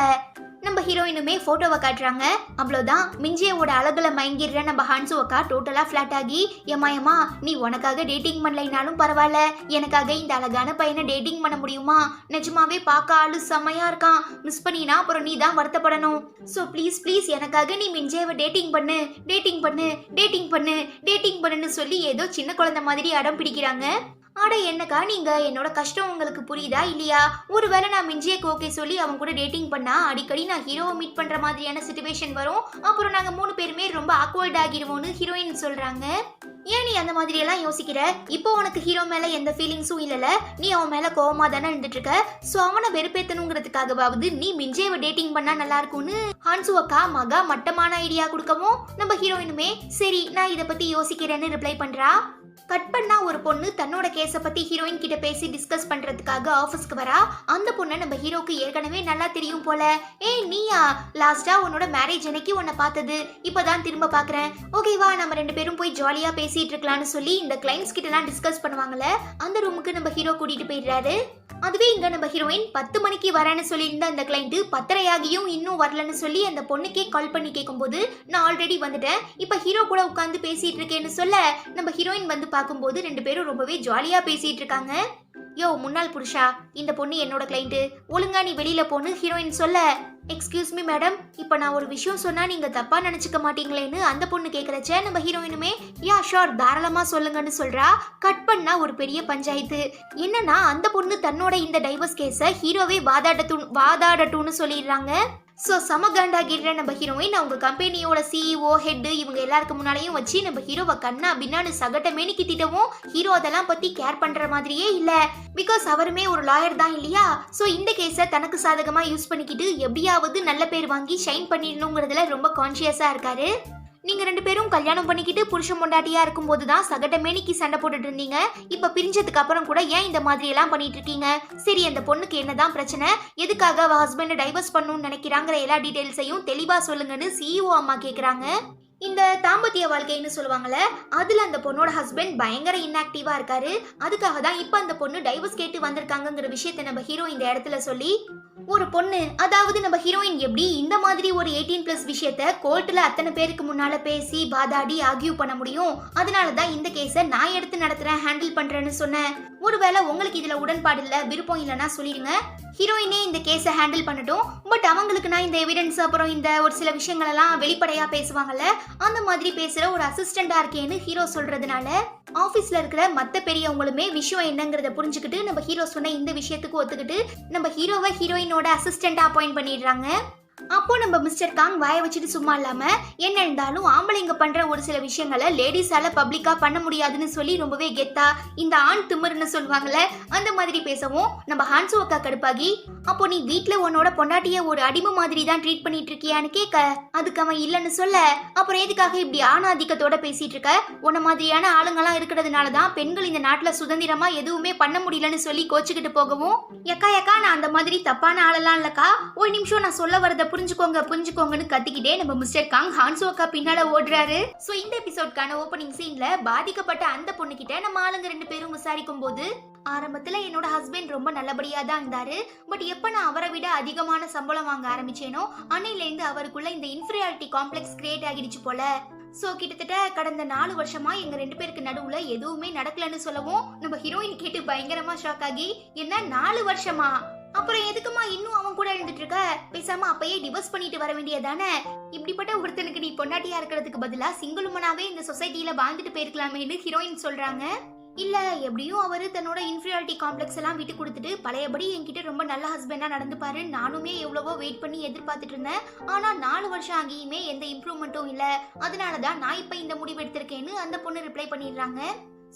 நம்ம ஹீரோயினுமே போட்டோவை காட்டுறாங்க. அவ்வளவுதான், மின்ஜேவோட அழகுல மயங்கிடுற நம்ம ஹான்சு அக்கா டோட்டலா ஃபிளாட் ஆகி, ஏமாயமா நீ உனக்காக டேட்டிங் பண்ணலைனாலும் பரவாயில்ல, எனக்காக இந்த அழகான பையனை டேட்டிங் பண்ண முடியுமா, நிஜமாவே பார்க்க ஆளு செம்மையா இருக்கான், மிஸ் பண்ணினா அப்புறம் நீ தான் வருத்தப்படணும், சோ ப்ளீஸ் எனக்காக நீ மின்ஜேவை டேட்டிங் பண்ணு டேட்டிங் பண்ணு டேட்டிங் பண்ணு டேட்டிங் பண்ணுன்னு சொல்லி ஏதோ சின்ன குழந்தை மாதிரி அடம் பிடிக்கிறாங்க. ஆட என்னக்கா நீங்க, என்னோட கஷ்டம் உங்களுக்கு புரியுதா இல்லையா, ஒருவேளை நான் மின்ஜியக்கு ஓகே சொல்லி அவன் கூட டேட்டிங் பண்ணா அடிக்கடி நான் ஹீரோவை மீட் பண்ற மாதிரியான சிச்சுவேஷன் வரும், அப்புறம் நாங்க 3 பேருமே ரொம்ப ஆக்வர்ட் ஆகிடுவோம்னு ஹீரோயின் சொல்றாங்க. ஏன் நீ அந்த மாதிரி எல்லாம் யோசிக்கிற, இப்போ உனக்கு ஹீரோ மேல எந்த ஃபீலிங்ஸும் இல்லல, நீ அவன் மேல கோவமா தானே இருந்துட்டு இருக்க, சோ அவனை வெறுப்பேத்தணுங்கிறதுக்காகவாவது நீ மின்ஜேவை டேட்டிங் பண்ணா நல்லா இருக்கும்னு ஹான்சு அக்கா மகா மட்டமான ஐடியா கொடுக்கவும், நம்ம ஹீரோயினுமே சரி நான் இதை பத்தி யோசிக்கிறேன்னு ரிப்ளை பண்றா. கட் பண்ணா ஒரு பொண்ணு தன்னோட கேஸை பத்தி ஹீரோயின் கிட்ட பேசி டிஸ்கஸ் பண்றதுக்காக ஆபீஸ்க்கு வரா. அந்த பொண்ணை நம்ம ஹீரோக்கு ஏற்கனவே நல்லா தெரியும் போல. ஏய் நீயா, லாஸ்டா உன்னோட மேரேஜ் அன்னைக்கு உன்னை பார்த்தது, இப்பதான் திரும்ப பாக்குறேன், ஓகேவா நம்ம 2 பேரும் போய் ஜாலியா பேசிட்டு இருக்கலாம்னு சொல்லி இந்த கிளைண்ட்ஸ் கிட்ட எல்லாம் டிஸ்கஸ் பண்ணுவாங்கல்ல, அந்த ரூமுக்கு நம்ம ஹீரோ கூட்டிட்டு போயிடுறாரு. அதுவே இங்க நம்ம ஹீரோயின் 10 மணிக்கு வரேன்னு சொல்லியிருந்த அந்த கிளைண்ட் 10:30 ஆகியும் இன்னும் வரலன்னு சொல்லி அந்த பொண்ணுக்கே கால் பண்ணி கேட்கும்போது, நான் ஆல்ரெடி வந்துட்டேன், இப்ப ஹீரோ கூட உட்காந்து பேசிட்டு இருக்கேன்னு சொல்ல, நம்ம ஹீரோயின் வந்து பார்க்கும்போது 2 பேரும் ரொம்பவே ஜாலியா பேசிட்டு இருக்காங்க. யோ முன்னாள் புருஷா, இந்த பொண்ணு என்னோட கிளைண்ட், ஒழுங்கா நீ வெளியில போன்னு ஹீரோயின் சொல்ல, எக்ஸ்கியூஸ் மீ மேடம், இப்ப நான் ஒரு விஷயம் சொன்னா நீங்க தப்பா நினைச்சுக்க மாட்டீங்களேன்னு அந்த பொண்ணு கேக்குறச்ச நம்ம ஹீரோயினுமே யா ஷோர் தாராளமா சொல்லுங்கன்னு சொல்றா. கட் பண்ணா ஒரு பெரிய பஞ்சாயத்து. என்னன்னா அந்த பொண்ணு தன்னோட இந்த டைவர்ஸ் கேஸ ஹீரோவே வாதாடட்டும்னு சொல்லிடுறாங்க. ஸோ சமகாண்டாகிடுற நம்ம ஹீரோயின் அவங்க கம்பெனியோட சிஇஓ ஹெட் இவங்க எல்லாருக்கு முன்னாலையும் வச்சு நம்ம ஹீரோவை கண்ணா பின்னான்னு சகட்ட மேனிக்கு திட்டவும் ஹீரோ அதெல்லாம் பத்தி கேர் பண்ற மாதிரியே இல்ல. பிகாஸ் அவருமே ஒரு லாயர் தான் இல்லையா. ஸோ இந்த கேஸை தனக்கு சாதகமா யூஸ் பண்ணிக்கிட்டு எப்படியாவது நல்ல பேர் வாங்கி ஷைன் பண்ணிடணுங்கிறதுல ரொம்ப கான்சியஸா இருக்காரு. நீங்க 2 பேரும் கல்யாணம் பண்ணிக்கிட்டு புருஷன் பொண்டாட்டியா இருக்கும் போதுதான் சகட்ட மேனிக்கு சண்டை போட்டுட்டு இருந்தீங்க. இப்ப பிரிஞ்சதுக்கு அப்புறம் கூட ஏன் இந்த மாதிரி எல்லாம் பண்ணிட்டு இருக்கீங்க? சரி, அந்த பொண்ணுக்கு என்னதான் பிரச்சனை, எதுக்காக அவ ஹஸ்பண்ட் டைவர்ஸ் பண்ணணும்னு நினைக்கிறாங்கிற எல்லா டீடைல்ஸையும் தெளிவா சொல்லுங்கன்னு சிஇஓ அம்மா கேக்குறாங்க. இந்த தாம்பத்திய வாழ்க்கைன்னு சொல்லுவாங்கல்ல, அதுல அந்த பொண்ணோட ஹஸ்பண்ட் பயங்கர இன்ஆக்டிவா இருக்காரு. அதுக்காக தான் இப்ப அந்த பொண்ணு டைவர்ஸ் கேட்டு வந்திருக்காங்கிற விஷயத்தை நம்ம ஹீரோ இந்த இடத்துல சொல்லி, ஒரு பொண்ணு அதாவது நம்ம ஹீரோயின் எப்படி இந்த மாதிரி ஒரு 18+ விஷயத்த கோர்ட்ல அத்தனை பேருக்கு முன்னால பேசி வாதாடி ஆர்கியூ பண்ண முடியும்? அதனாலதான் இந்த கேஸை நான் எடுத்து நடத்துறேன், ஹேண்டில் பண்றேன்னு சொன்னேன். ஒருவேளை உங்களுக்கு இதுல உடன்பாடு இல்ல, விருப்பம் இல்லைன்னா சொல்லிடுங்க, ஹீரோயினே இந்த கேஸை ஹேண்டில் பண்ணட்டும். பட் அவங்களுக்கு நான் இந்த எவிடன்ஸ் அப்புறம் இந்த ஒரு சில விஷயங்கள் எல்லாம் வெளிப்படையா பேசுவாங்கல்ல, அந்த மாதிரி பேசுற ஒரு அசிஸ்டண்டா இருக்கேன்னு ஹீரோ சொல்றதுனால ஆபீஸ்ல இருக்கிற மத்த பெரியவங்களுமே விஷயம் என்னங்கறத புரிஞ்சுக்கிட்டு நம்ம ஹீரோ சொன்ன இந்த விஷயத்துக்கு ஒத்துக்கிட்டு நம்ம ஹீரோவை ஹீரோயினோட அசிஸ்டண்டா அப்பாயிண்ட் பண்ணிடுறாங்க. அப்போ நம்ம மிஸ்டர் காங் வாய வச்சுட்டு சும்மா இல்லாம என்ன இருந்தாலும் ஆம்பளைங்க பண்ற ஒரு சில விஷயங்களை லேடிஸால பப்ளிக்கா பண்ண முடியாதுன்னு சொல்லி ரொம்பவே கெத்தா இந்த ஆண் திமிர்னு சொல்லுவாங்கல்ல அந்த மாதிரி பேசவும் நம்ம ஹான்சு அக்கா கடுப்பாகி, அப்போ நீ வீட்டுல உன்னோட பொண்டாட்டிய ஒரு அடிமை மாதிரி தான் ட்ரீட் பண்ணிட்டு இருக்கியான்னு கேட்க, அதுக்கு அவன் இல்லன்னு சொல்ல, அப்புறம் எதுக்காக இப்படி ஆணாதிக்கத்தோட பேசிட்டு இருக்க, உன்ன மாதிரியான ஆளுங்கெல்லாம் இருக்கிறதுனாலதான் பெண்கள் இந்த நாட்டுல சுதந்திரமா எதுவுமே பண்ண முடியலன்னு சொல்லி கோச்சுக்கிட்டு போகவும், எக்கா நான் அந்த மாதிரி தப்பான ஆளெல்லாம் இல்லக்கா, ஒரு நிமிஷம் நான் சொல்ல வரத புரிஞ்சுக்கோங்கன்னு கத்திக்கிட்டே நம்ம மிஸ்டர் காங் ஹான்சு அக்கா பின்னால ஓடுறாரு. சோ இந்த எபிசோட்கான ஓபனிங் சீன்ல பாதிக்கப்பட்ட அந்த பொண்ணு கிட்ட நம்ம ஆளுங்க 2 பேரும் விசாரிக்கும் போது, ஆரம்பத்துல என்னோட ஹஸ்பண்ட் ரொம்ப நல்லபடியா தான் இருந்தாரு. பட் எப்ப நான் அவரை விட அதிகமான சம்பளம் வாங்க ஆரம்பிச்சேனோ அன்னையில இருந்து அவருக்குள்ள இந்த இன்ஃபீரியாரிட்டி காம்ப்ளெக்ஸ் கிரியேட் ஆகிடுச்சு போல. சோ கிட்டத்தட்ட கடந்த 4 வருஷமா எங்க 2 பேருக்கு நடுவுல எதுவுமே நடக்கலன்னு சொல்லவும் நம்ம ஹீரோயின் கேட்டு பயங்கரமா ஷாக் ஆகி, என்ன 4 வருஷமா? அப்புறம் எதுக்குமா இன்னும் அவன் கூட இருந்துட்டு இருக்க? பேசாம அப்பயே டிவோர்ஸ் பண்ணிட்டு வர வேண்டியதானே? இப்படிப்பட்ட ஒருத்தனுக்கு நீ பொண்டாட்டியா இருக்கிறதுக்கு பதிலா சிங்கிள் உமனாவே இந்த சொசைட்டில வாழ்ந்துட்டு போயிருக்கலாமேன்னு ஹீரோயின் சொல்றாங்க. இல்ல, எப்படியும் அவரு தன்னோட இன்ஃபீரியாரிட்டி காம்ப்ளெக்ஸ் எல்லாம் விட்டு கொடுத்துட்டு பழையபடி என்கிட்ட ரொம்ப நல்ல ஹஸ்பண்டா நடந்துப்பாரு. நானுமே எவ்வளவோ வெயிட் பண்ணி எதிர்பார்த்துட்டு இருந்தேன். ஆனா 4 வருஷம் ஆகியுமே எந்த இம்ப்ரூவ்மெண்ட்டும் இல்ல. அதனாலதான் நான் இப்ப இந்த முடிவு எடுத்திருக்கேன்னு அந்த பொண்ணு ரிப்ளை பண்ணிடுறாங்க.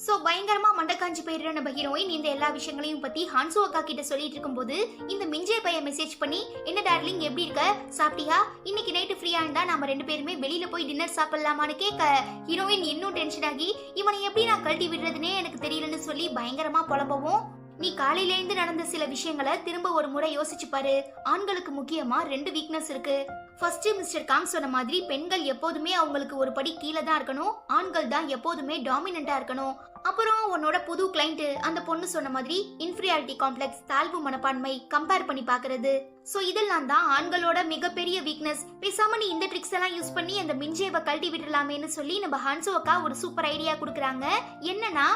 சோ பயங்கரமா மண்டக்காஞ்சி போயிடுற நம்ம ஹீரோயின் இந்த எல்லா விஷயங்களையும் பத்தி ஹான்சு அக்கா கிட்ட சொல்லிட்டு இருக்கும்போது இந்த மிஞ்சே பையன் மெசேஜ் பண்ணி, என்ன டார்லிங் எப்படி இருக்க, சாப்பிட்டியா, இன்னைக்கு நைட்டு ஃப்ரீயா இருந்தா நம்ம 2 பேருமே வெளியில போய் டின்னர் சாப்பிடலாமான்னு கேட்க, ஹீரோயின் இன்னும் டென்ஷன் ஆகி இவனை எப்படி நான் கழட்டி விடுறதுனே எனக்கு தெரியலன்னு சொல்லி பயங்கரமா புலம்பவும், நீ காலையில இருந்து நடந்த சில விஷயங்களை திரும்ப ஒரு முறை யோசிச்சு பாரு. ஆண்களுக்கு முக்கியமா 2 வீக்னஸ் இருக்கு. ஃபர்ஸ்ட் மிஸ்டர் காங் சொன்ன மாதிரி பெண்கள் எப்போதுமே அவங்களுக்கு ஒரு படி கீழே தான் இருக்கணும், ஆண்கள் தான் எப்போதுமே டாமினண்டா இருக்கணும். அப்புறம் உன்னோட புது கிளைண்ட் அந்த பொண்ணு சொன்ன மாதிரி இன்ஃபீரியாரிட்டி காம்ப்ளெக்ஸ், தாழ்வு மனப்பான்மை, கம்பேர் பண்ணி பாக்குறது. சோ இதெல்லாம் தான் ஆண்களோட மிகப்பெரிய வீக்னஸ். பேசாம நீ இந்த ட்ரிக்ஸ் எல்லாம் யூஸ் பண்ணி அந்த மிஞ்சேவை கழட்டி விடலாமேன்னு சொல்லி நம்ம ஹான்சு அக்கா ஒரு சூப்பர் ஐடியா கொடுக்குறாங்க. என்னன்னா,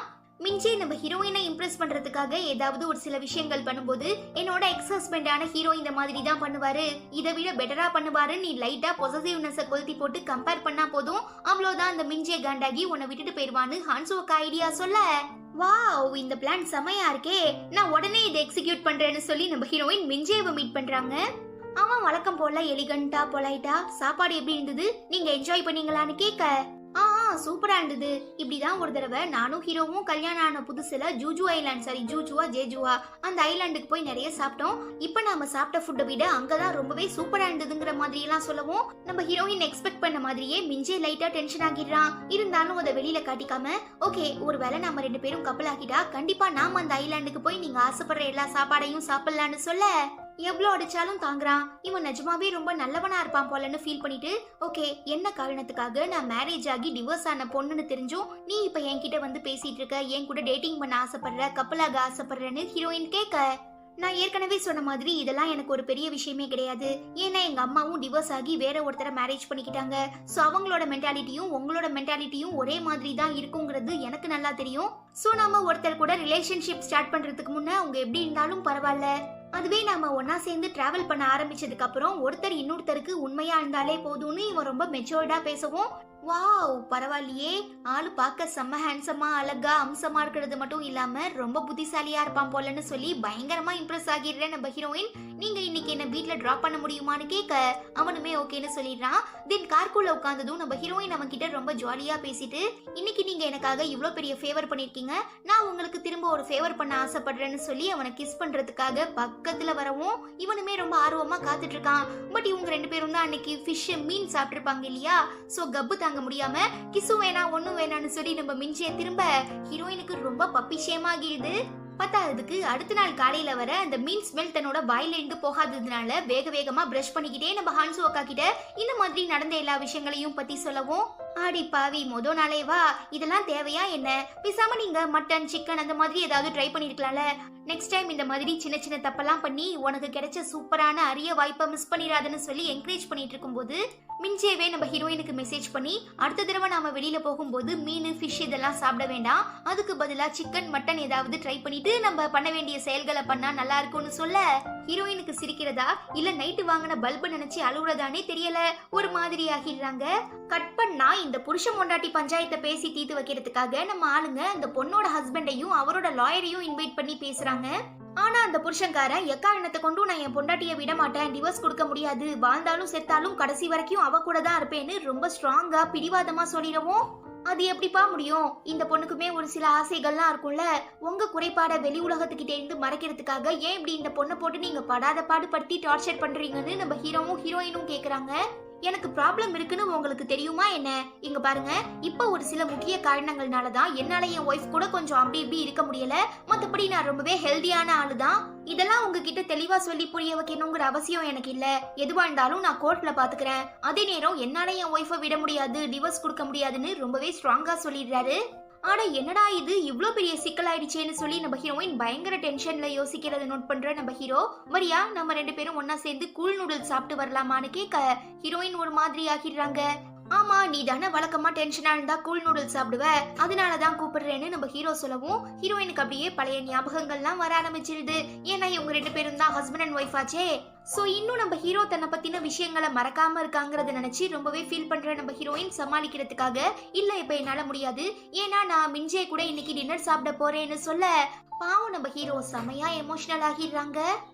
மிஞ்சி நம்ம ஹீரோயினை இம்ப்ரெஸ் பண்றதுக்காக ஏதாவது ஒரு சில விஷயங்கள் பண்ணும்போது என்னோட எக்ஸ் ஹஸ்பண்டான ஹீரோ இந்த மாதிரி தான் பண்ணுவாரு, இதை விட பெட்டரா பண்ணுவாரு, நீ லைட்டா பொசசிவ்னஸை கொளுத்தி போட்டு கம்பேர் பண்ணா போதும், அவ்வளவுதான் அந்த மிஞ்சியை காண்டாகி உன்னை விட்டுட்டு போயிருவான்னு ஹான்சு அக்கா ஐடியா சொல்ல, வாவ் இந்த பிளான் செமையா இருக்கே, நான் உடனே இதை எக்ஸிக்யூட் பண்றேன்னு சொல்லி நம்ம ஹீரோயின் மிஞ்சியை மீட் பண்றாங்க. அவன் வழக்கம் போல எலிகண்டா பொலைட்டா, சாப்பாடு எப்படி இருந்தது, நீங்க என்ஜாய் பண்ணீங்களான்னு கேட்க, சூப்பரா இருந்தது. இப்படிதான் ஒரு தடவை நானும் ஹீரோவும் கல்யாணம் ஆன புதுசுல ஜேஜுவா அந்த ஐலாண்டுக்கு போய் நிறைய சாப்பிட்டோம். இப்ப நாம சாப்பிட்ட ஃபுட்டை விட அங்கதான் ரொம்பவே சூப்பரா இருந்ததுங்கிற மாதிரி எல்லாம் சொல்லவும் நம்ம ஹீரோயின் எக்ஸ்பெக்ட் பண்ண மாதிரியே மிஞ்சே லைட்டா டென்ஷன் ஆகிடுறான். இருந்தாலும் அதை வெளியில காட்டிக்காம, ஓகே ஒருவேளை நம்ம 2 பேரும் கப்பல் ஆகிட்டா கண்டிப்பா நாம அந்த ஐலாண்டுக்கு போய் நீங்க ஆசைப்படுற எல்லா சாப்பாடையும் சாப்பிடலான்னு சொல்ல, எவ்வளோ அடிச்சாலும் தாங்குறான். இவன் நிஜமாவே ரொம்ப நல்லவனா இருப்பான் போலன்னு ஃபீல் பண்ணிட்டு, ஓகே என்ன காரணத்துக்காக நான் மேரேஜ் ஆகி டிவோர்ஸ் ஆன பொண்ணுன்னு தெரிஞ்சும் நீ இப்ப என்கிட்ட வந்து பேசிட்டு இருக்க, என் கூட டேட்டிங் பண்ண ஆசைப்படுற, கப்பலாக ஆசைப்படுறேன்னு ஹீரோயின் கேட்க, நான் ஏற்கனவே சொன்ன மாதிரி இதெல்லாம் எனக்கு ஒரு பெரிய விஷயமே கிடையாது. ஏன்னா எங்க அம்மாவும் டிவோர்ஸ் ஆகி வேற ஒருத்தரை மேரேஜ் பண்ணிக்கிட்டாங்க. சோ அவங்களோட மென்டாலிட்டியும் உங்களோட மென்டாலிட்டியும் ஒரே மாதிரி தான் இருக்குங்கிறது எனக்கு நல்லா தெரியும். சோ நாம ஒருத்தர் கூட ரிலேஷன்ஷிப் ஸ்டார்ட் பண்றதுக்கு முன்ன அவங்க எப்படி இருந்தாலும் பரவாயில்ல. அதுவே நாம ஒன்னா சேர்ந்து டிராவல் பண்ண ஆரம்பிச்சதுக்கு அப்புறம் ஒருத்தர் இன்னொருத்தருக்கு உண்மையா இருந்தாலே போதும்னு இவன் ரொம்ப மெச்சூர்டா பேசவும், வாவ் பரவாயில்லையே, ஆளு பார்க்க செம்ம ஹேண்ட்ஸமா அழகா அம்சமா இருக்கிறது மட்டும் இல்லாம ரொம்ப புத்திசாலியா இருப்பான் போலன்னு சொல்லி பயங்கரமா இம்ப்ரெஸ் ஆகிடுறேன் நம்ம ஹீரோயின். நீங்க இன்னைக்கு என்ன வீட்ல டிராப் பண்ண முடியுமான்னு கேட்க அவனுமே ஓகேன்னு சொல்லிடுறான். தென் கார்க்குள்ள உட்கார்ந்ததும் நம்ம ஹீரோயின் அவன் கிட்ட ரொம்ப ஜாலியா பேசிட்டு, இன்னைக்கு நீங்க எனக்காக இவ்ளோ பெரிய ஃபேவர் பண்ணிருக்கீங்க, நான் உங்களுக்கு திரும்ப ஒரு ஃபேவர் பண்ண ஆசைப்படுறேன்னு சொல்லி அவனை கிஸ் பண்றதுக்காக பக்கத்துல வரவும் இவனுமே ரொம்ப ஆர்வமா காத்துட்டு இருக்கான். பட் இவங்க ரெண்டு பேரும் தான் அன்னைக்கு ஃபிஷ் மீன் சாப்பிட்டுருப்பாங்க இல்லையா, சோ கப்பு தாங்க முடியாம கிசும் வேணா ஒண்ணும் வேணான்னு சொல்லி நம்ம மிஞ்சிய திரும்ப ஹீரோயினுக்கு ரொம்ப பப்பி ஷேமாகிடுது. பத்தாததுக்கு அடுத்த நாள் காலையில வர அந்த மீன் ஸ்மெல் தன்னோட வாயில இருந்து போகாததுனால வேக வேகமா பிரஷ் பண்ணிக்கிட்டே நம்ம ஹான்சு அக்கா கிட்ட இந்த மாதிரி நடந்த எல்லா விஷயங்களையும் பத்தி சொல்லவும், ஆடி பாவி மொத நாளே வா, இதெல்லாம் தேவையா என்ன, பேசாம நீங்க மட்டன் சிக்கன் அந்த மாதிரி ஏதாவது ட்ரை பண்ணிருக்கலாம்ல, நெக்ஸ்ட் டைம் இந்த மாதிரி சின்ன சின்ன தப்பெல்லாம் பண்ணி உனக்கு கிடைச்ச சூப்பரான அரிய வாய்ப்பை மிஸ் பண்ணிடாதுன்னு சொல்லி என்கரேஜ் பண்ணிட்டு இருக்கும்போது மிஞ்சேவே நம்ம ஹீரோயினுக்கு மெசேஜ் பண்ணி, அடுத்த தடவை நாம வெளியில போகும்போது மீன் ஃபிஷ் இதெல்லாம் சாப்பிட வேண்டாம், அதுக்கு பதிலா சிக்கன் மட்டன் ஏதாவது ட்ரை பண்ணிட்டு நம்ம பண்ண வேண்டிய செயல்களை பண்ணா நல்லா இருக்கும்னு சொல்ல, ஹீரோயினுக்கு சிரிக்கிறதா இல்ல நைட்டு வாங்கின பல்பு நினைச்சு அழுகுறதானே தெரியல, ஒரு மாதிரி ஆகிடுறாங்க. கட் பண்ணா இந்த புருஷன் பொண்டாட்டி பஞ்சாயத்தை பேசி தீர்த்து வைக்கிறதுக்காக நம்ம ஆளுங்க அந்த பொண்ணோட ஹஸ்பண்டையும் அவரோட லாயரையும் இன்வைட் பண்ணி பேசுறாங்க. ஆனா அந்த புருஷன்காரன் எக்காரணத்தை கொண்டும் நான் என் பொண்டாட்டிய விட மாட்டேன், டிவோர்ஸ் கொடுக்க முடியாது, வாழ்ந்தாலும் செத்தாலும் கடைசி வரைக்கும் அவ கூட தான் இருப்பேன்னு ரொம்ப ஸ்ட்ராங்கா பிடிவாதமா சொல்லிடவும், அது எப்படிப்பா முடியும், இந்த பொண்ணுக்குமே ஒரு சில ஆசைகள்லாம் இருக்கும்ல, உங்க குறைபாட வெளி உலகத்துக்கிட்டே இருந்து மறைக்கிறதுக்காக ஏன் இப்படி இந்த பொண்ணை போட்டு நீங்க படாத பாடுபடுத்தி டார்ச்சர் பண்றீங்கன்னு நம்ம ஹீரோவும் ஹீரோயினும் கேக்குறாங்க. எனக்கு ப்ராப்ளம் இருக்குன்னு உங்களுக்கு தெரியுமா என்ன, இங்க பாருங்க, இப்ப ஒரு சில முக்கிய காரணங்கள்னாலதான் என்னால என் ஒய்ஃப் கூட கொஞ்சம் அப்படி இப்படி இருக்க முடியல, மத்தபடி நான் ரொம்பவே ஹெல்தியான ஆளுதான், இதெல்லாம் உங்ககிட்ட தெளிவா சொல்லி புரிய வைக்கணுங்கிற அவசியம் எனக்கு இல்ல, எதுவா இருந்தாலும் நான் கோர்ட்ல பாத்துக்கிறேன், அதே நேரம் என்னால என் ஒய்ஃபை விட முடியாது, டிவோர்ஸ் கொடுக்க முடியாதுன்னு ரொம்பவே ஸ்ட்ராங்கா சொல்லிடுறாரு. ஆனா என்னடா இது இவ்ளோ பெரிய சிக்கல் ஆயிடுச்சேன்னு சொல்லி நம்ம ஹீரோயின் பயங்கர டென்ஷன்ல யோசிக்கிறத நோட் பண்ற நம்ம ஹீரோ, வரியா நம்ம ரெண்டு பேரும் ஒன்னா சேர்ந்து கூல் நூடுல்ஸ் சாப்பிட்டு வரலாமான்னு கேட்க ஹீரோயின் ஒரு மாதிரி ஆகிடுறாங்க. ஆமா நீ தானே வழக்கமா டென்ஷனா இருந்தா கூல் நூடுல்ஸ் சாப்பிடுவ, அதனாலதான் கூப்பிடுறேன்னு நம்ம ஹீரோ சொல்லவும் ஹீரோயினுக்கு அப்படியே பழைய ஞாபகங்கள்லாம் வர ஆரம்பிச்சிருது. ஏன்னா இவங்க ரெண்டு பேரும் தான் ஹஸ்பண்ட் அண்ட் ஒய்ஃப் ஆச்சே. சோ இன்னும் நம்ம ஹீரோ தன்னை பத்தின விஷயங்களை மறக்காம இருக்காங்கறத நினைச்சு ரொம்பவே ஃபீல் பண்ற நம்ம ஹீரோயின் சமாளிக்கிறதுக்காக, இல்ல இப்ப என்னால முடியாது, ஏன்னா நான் மிஞ்சே கூட இன்னைக்கு டின்னர் சாப்பிட போறேன்னு சொல்ல, பாவம் நம்ம ஹீரோ செமையா எமோஷனல் ஆகிடுறாங்க.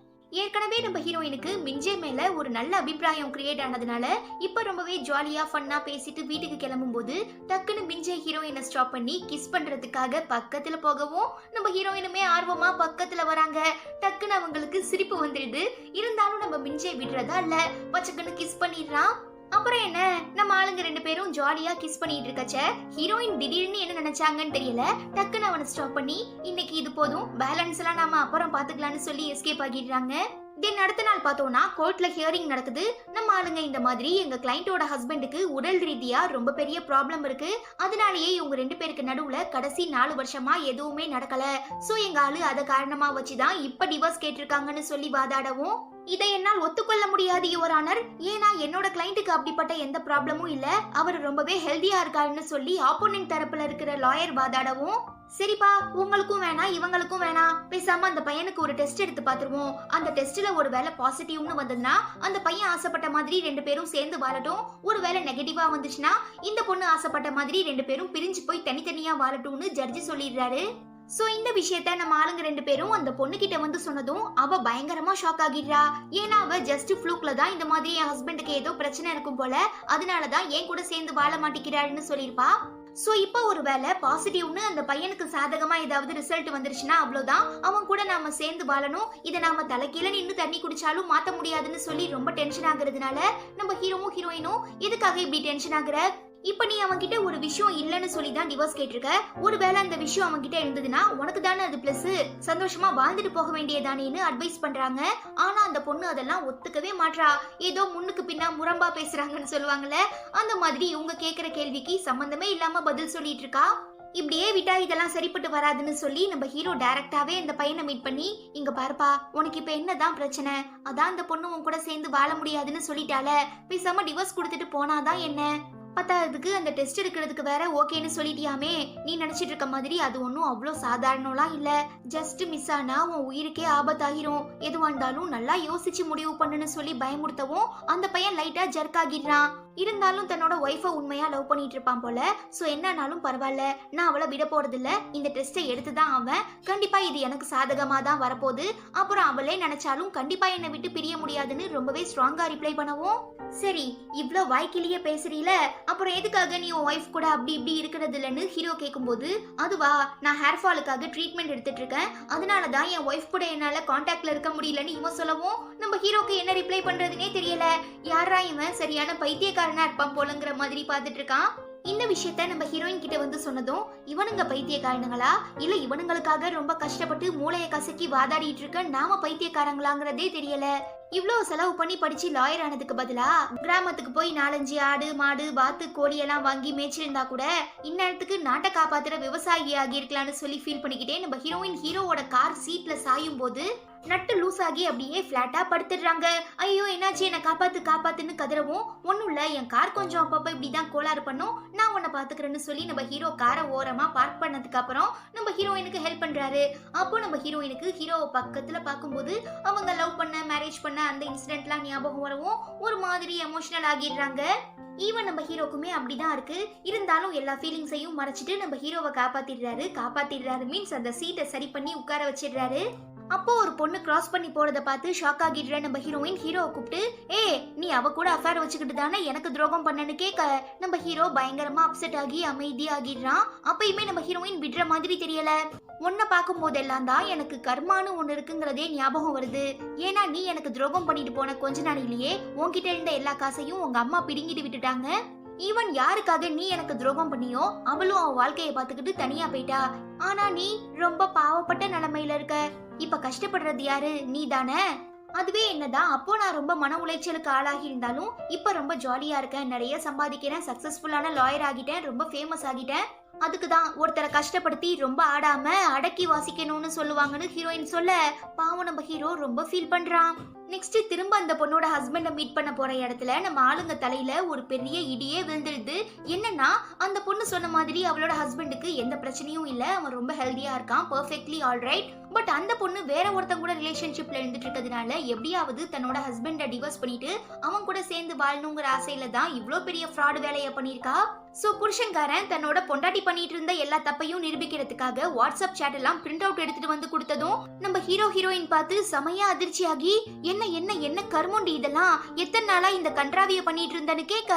ஏற்கனவே நம்ம ஹீரோயினுக்கு மிஞ்சே மேல ஒரு நல்ல அபிப்பிராயம் கிரியேட் ஆனதுனால இப்ப ரொம்பவே ஜாலியா ஃபன்னா பேசிட்டு வீட்டுக்கு கிளம்பும் போது டக்குன்னு மிஞ்சே ஹீரோயினை ஸ்டாப் பண்ணி கிஸ் பண்றதுக்காக பக்கத்துல போகவும் நம்ம ஹீரோயினுமே ஆர்வமா பக்கத்துல வராங்க. டக்குன்னு அவங்களுக்கு சிரிப்பு வந்துடுது. இருந்தாலும் நம்ம மிஞ்சே விடுறதா இல்ல, பச்சக்குன்னு கிஸ் பண்ணிடுறான். அப்புறம் என்ன, நம்ம ஆளுங்க ரெண்டு பேரும் ஜாலியா கிஸ் பண்ணிட்டு இருக்கச்ச ஹீரோயின் திடீர்னு என்ன நினைச்சாங்கன்னு தெரியல, டக்குன்னு அவனை ஸ்டாப் பண்ணி இன்னைக்கு இது போதும், பேலன்ஸ் எல்லாம் நாம அப்புறம் பாத்துக்கலாம்னு சொல்லி எஸ்கேப் ஆகிடுறாங்க. தென் அடுத்த நாள் பார்த்தோம்னா கோர்ட்ல ஹியரிங் நடக்குது. நம்ம ஆளுங்க இந்த மாதிரி எங்க கிளைண்டோட ஹஸ்பண்டுக்கு உடல் ரீதியா ரொம்ப பெரிய ப்ராப்ளம் இருக்கு, அதனாலேயே இவங்க ரெண்டு பேருக்கு நடுவுல கடைசி 4 வருஷமா எதுவுமே நடக்கல, சோ எங்க ஆளு அதை காரணமா வச்சுதான் இப்ப டிவோர்ஸ் கேட்டிருக்காங்கன்னு சொல்லி வாதாடவும், இதை என்னால் ஒத்துக்கொள்ள முடியாது யுவர் ஆனர், ஏன்னா என்னோட கிளைண்ட்டுக்கு அப்படிப்பட்ட எந்த ப்ராப்ளமும் இல்ல, அவர் ரொம்பவே ஹெல்தியா இருக்காருன்னு சொல்லி ஆப்போனன்ட் தரப்புல இருக்கிற லாயர் வாதாடவும், சரிப்பா உங்களுக்கும் வேணாம் இவங்களுக்கும் வேணாம், பேசாம அந்த பையனுக்கு ஒரு டெஸ்ட் எடுத்து பாத்துருவோம், அந்த டெஸ்ட்ல ஒரு வேளை பாசிட்டிவ்னு வந்ததுன்னா அந்த பையன் ஆசைப்பட்ட மாதிரி ரெண்டு பேரும் சேர்ந்து வாழட்டும், ஒரு வேளை நெகட்டிவா வந்துச்சுன்னா இந்த பொண்ணு ஆசைப்பட்ட மாதிரி ரெண்டு பேரும் பிரிஞ்சு போய் தனித்தனியா வாழட்டும்னு ஜட்ஜி சொல்லிடுறாரு. சோ இந்த விஷயத்த நம்ம ஆளுங்க ரெண்டு பேரும் அந்த பொண்ணு கிட்ட வந்து சொன்னதும் அவ பயங்கரமா ஷாக் ஆகிடுறா. ஏன்னா அவ ஜஸ்ட் ஃப்ளூக்ல தான் இந்த மாதிரி என் ஹஸ்பண்டுக்கு ஏதோ பிரச்சனை இருக்கும் போல, அதனாலதான் என் கூட சேர்ந்து வாழ மாட்டேங்கிறாருன்னு சொல்லிருப்பா. சோ இப்ப ஒரு வேளை பாசிட்டிவ்னு அந்த பையனுக்கு சாதகமா ஏதாவது ரிசல்ட் வந்துருச்சுன்னா அவ்வளவுதான், அவன் கூட நாம சேர்ந்து வாழணும், இதை நாம தலைக்கீழ நின்று தண்ணி குடிச்சாலும் மாத்த முடியாதுன்னு சொல்லி ரொம்ப டென்ஷன் ஆகுறதுனால நம்ம ஹீரோவும் ஹீரோயினும் எதுக்காக இப்படி டென்ஷன் ஆகுற, இப்ப நீ அவன் கிட்ட ஒரு விஷயம் இல்லன்னு சொல்லி தான் டிவோர்ஸ் கேட்டிருக்க, ஒருவேளை அந்த விஷயம் அவன் கிட்ட இருந்ததுன்னா உனக்கு தானே அது பிளஸ், சந்தோஷமா வாழ்ந்துட்டு போக வேண்டியதானேன்னு அட்வைஸ் பண்றாங்க. ஆனா அந்த பொண்ணு அதெல்லாம் ஒத்துக்கவே மாட்றா, ஏதோ முன்னுக்கு பின்னா முரம்பா பேசுறாங்கன்னு சொல்லுவாங்கல்ல, அந்த மாதிரி இவங்க கேக்குற கேள்விக்கு சம்பந்தமே இல்லாம பதில் சொல்லிட்டு இருக்கா. இப்படியே விட்டா இதெல்லாம் சரிப்பட்டு வராதுன்னு சொல்லி நம்ம ஹீரோ டைரக்டாவே இந்த பையனை மீட் பண்ணி, இங்க பாருப்பா, உனக்கு இப்ப என்னதான் பிரச்சனை? அதான் அந்த பொண்ணு உன் கூட சேர்ந்து வாழ முடியாதுன்னு சொல்லிட்டால, பேசாம டிவோர்ஸ் கொடுத்துட்டு போனாதான் என்ன? பத்தாததுக்கு அந்த டெஸ்ட் எடுக்கிறதுக்கு வேற ஓகேன்னு சொல்லிட்டியாமே. நீ நினைச்சிட்டு இருக்க மாதிரி அது ஒன்றும் அவ்வளோ சாதாரணம்லாம் இல்ல. ஜஸ்ட் மிஸ் ஆனா உன் உயிருக்கே ஆபத்தாகிரும். எதுவா இருந்தாலும் நல்லா யோசிச்சு முடிவு பண்ணுன்னு சொல்லி பயமுறுத்தவும் அந்த பையன் லைட்டா ஜர்க் ஆகிடுறான். இருந்தாலும் தன்னோட ஒய்ஃபை உண்மையா லவ் பண்ணிட்டு இருப்பான் போல. சோ என்னன்னாலும் பரவாயில்ல, நான் அவளை விட போறது இல்ல. இந்த டெஸ்ட்டை எடுத்துதான் அவன். கண்டிப்பா இது எனக்கு சாதகமா தான் வரப்போகுது. அப்புறம் அவளே நினைச்சாலும் கண்டிப்பா என்னை விட்டு பிரிய முடியாதுன்னு ரொம்பவே ஸ்ட்ராங்கா ரிப்ளை பண்ணவும், சரி இவ்ளோ வாய்க்கிலேயே பேசுறீல, அப்புறம் எதுக்காக நீ உன் ஒய்ஃப் கூட அப்படி இப்படி இருக்கிறது இல்லைன்னு ஹீரோ கேட்கும்போது, அதுவா நான் ஹேர் ஃபாலுக்காக ட்ரீட்மெண்ட் எடுத்துட்டு இருக்கேன், அதனாலதான் என் ஒய்ஃப் கூட என்னால கான்டாக்ட்ல இருக்க முடியலன்னு இவன் சொல்லவும் நம்ம ஹீரோக்கு என்ன ரிப்ளை பண்றதுனே தெரியல. யாரா இவன் சரியான பைத்தியக்காரனா இருப்பான் போலங்கிற மாதிரி பாத்துட்டு இருக்கான். இந்த விஷயத்த நம்ம ஹீரோயின் கிட்ட வந்து சொன்னதும், இவனுங்க பைத்தியக்காரனுங்களா இல்ல இவனுங்களுக்காக ரொம்ப கஷ்டப்பட்டு மூளையை கசக்கி வாதாடிட்டு இருக்க நாம பைத்தியக்காரங்களாங்கிறதே தெரியல. இவ்ளோ செலவு பண்ணி படிச்சு லாயர் ஆனதுக்கு பதிலா கிராமத்துக்கு போய் 4-5 ஆடு மாடு வாத்து கோழி எல்லாம் வாங்கி மேய்ச்சிருந்தா கூட இந்நேரத்துக்கு நாட்டை காப்பாத்துற விவசாயி ஆகியிருக்கலாம்னு சொல்லி ஃபீல் பண்ணிக்கிட்டே நம்ம ஹீரோயின் ஹீரோவோட கார் சீட்ல சாயும் போது நட்டு லூஸ் ஆகி அப்படியே பிளாட்டா படுத்துடுறாங்க. ஐயோ என்னாச்சு, என்ன காப்பாத்து காப்பாத்துன்னு கதறவும், ஒன்னும் இல்ல என் கார் கொஞ்சம் அப்பப்ப இப்படிதான் கோளாறு பண்ணும், நான் உன்னை பாத்துக்கிறேன்னு சொல்லி நம்ம ஹீரோ காரை ஓரமா பார்க் பண்ணதுக்கு அப்புறம் நம்ம ஹீரோயினுக்கு ஹெல்ப் பண்றாரு. அப்போ நம்ம ஹீரோயினுக்கு ஹீரோவை பக்கத்துல பார்க்கும்போது அவங்க லவ் பண்ண மேரேஜ் பண்ண அந்த இன்சிடென்ட்லாம் ஞாபகம் வரவும் ஒரு மாதிரி எமோஷனல் ஆகிடுறாங்க. ஈவன் நம்ம ஹீரோக்குமே அப்படிதான் இருக்கு. இருந்தாலும் எல்லா ஃபீலிங்ஸையும் மறைச்சிட்டு நம்ம ஹீரோவை காப்பாத்திடுறாரு மீன்ஸ் அந்த சீட்டை சரி பண்ணி உட்கார வச்சிடுறாரு. அப்போ ஒரு பொண்ணு கிராஸ் பண்ணி போறத பார்த்து ஷாக் ஆகிடுற நம்ம ஹீரோயின் ஹீரோவை கூப்பிட்டு, நீ அவ கூட அஃபேர் வச்சுக்கிட்டு தானே எனக்கு துரோகம் பண்ணனு கேட்க நம்ம ஹீரோ பயங்கரமா அப்செட் ஆகி அமைதியாகிடுறான். அப்பயுமே நம்ம ஹீரோயின் விடுற மாதிரி தெரியல. உன்னை பார்க்கும் போதெல்லாம் தான் எனக்கு கர்மானு ஒண்ணு இருக்குங்கிறதே ஞாபகம் வருது. ஏன்னா நீ எனக்கு துரோகம் பண்ணிட்டு போன கொஞ்ச நாளிலேயே உன்கிட்ட இருந்த எல்லா காசையும் உங்க அம்மா பிடுங்கிட்டு விட்டுட்டாங்க. ஈவன் யாருக்காக நீ எனக்கு துரோகம் பண்ணியோ அவளும் அவ வாழ்க்கையை பார்த்துக்கிட்டு தனியா போயிட்டா. ஆனா நீ ரொம்ப பாவப்பட்ட நிலைமையில இருக்க. இப்ப கஷ்டப்படுறது யாரு? நீ தானே. அதுவே என்னதான் அப்போ நான் ரொம்ப மன உளைச்சலுக்கு ஆளாகி இருந்தாலும் இப்ப ரொம்ப ஜாலியா இருக்கேன், நிறைய சம்பாதிக்கிறேன், சக்சஸ்ஃபுல்லான லாயர் ஆகிட்டேன், ரொம்ப ஃபேமஸ் ஆகிட்டேன். அதுக்குதான் ஒருத்தரை கஷ்டப்படுத்தி ரொம்ப ஆடாம அடக்கி வாசிக்கணும்னு சொல்லுவாங்கன்னு ஹீரோயின் சொல்ல பாவம் நம்ம ஹீரோ ரொம்ப ஃபீல் பண்றான். நெக்ஸ்ட் திரும்ப அந்த பொண்ணோட ஹஸ்பண்ட மீட் பண்ண போற இடத்துல நம்ம ஆளுங்க தலையில ஒரு பெரிய இடியே விழுந்துருது. என்னன்னா அந்த பொண்ணு சொன்ன மாதிரி அவளோட ஹஸ்பண்டுக்கு எந்த பிரச்சனையும் இல்ல, அவன் ரொம்ப ஹெல்தியா இருக்கான், பெர்ஃபெக்ட்லி ஆல்ரைட். பட் அந்த பொண்ணு வேற ஒருத்தங்க கூட ரிலேஷன்ஷிப்ல இருந்துட்டு இருக்கிறதுனால எப்படியாவது தன்னோட ஹஸ்பண்ட டிவோர்ஸ் பண்ணிட்டு அவன் கூட சேர்ந்து வாழணுங்கிற ஆசையில தான் இவ்ளோ பெரிய ஃப்ராட் வேலையை பண்ணிருக்கா. சோ புருஷன்காரன் தன்னோட பொண்டாட்டி பண்ணிட்டு இருந்த எல்லா தப்பையும் நிரூபிக்கிறதுக்காக வாட்ஸ்அப் சாட் எல்லாம் பிரிண்ட் அவுட் எடுத்துட்டு வந்து கொடுத்ததும் நம்ம ஹீரோயின் பார்த்து செமையா அதிர்ச்சி ஆகி, என்ன என்ன என்ன கர்மோண்டி இதெல்லாம், எத்தனை நாளா இந்த கன்றாவிய பண்ணிட்டு இருந்தேன்னு கேட்க,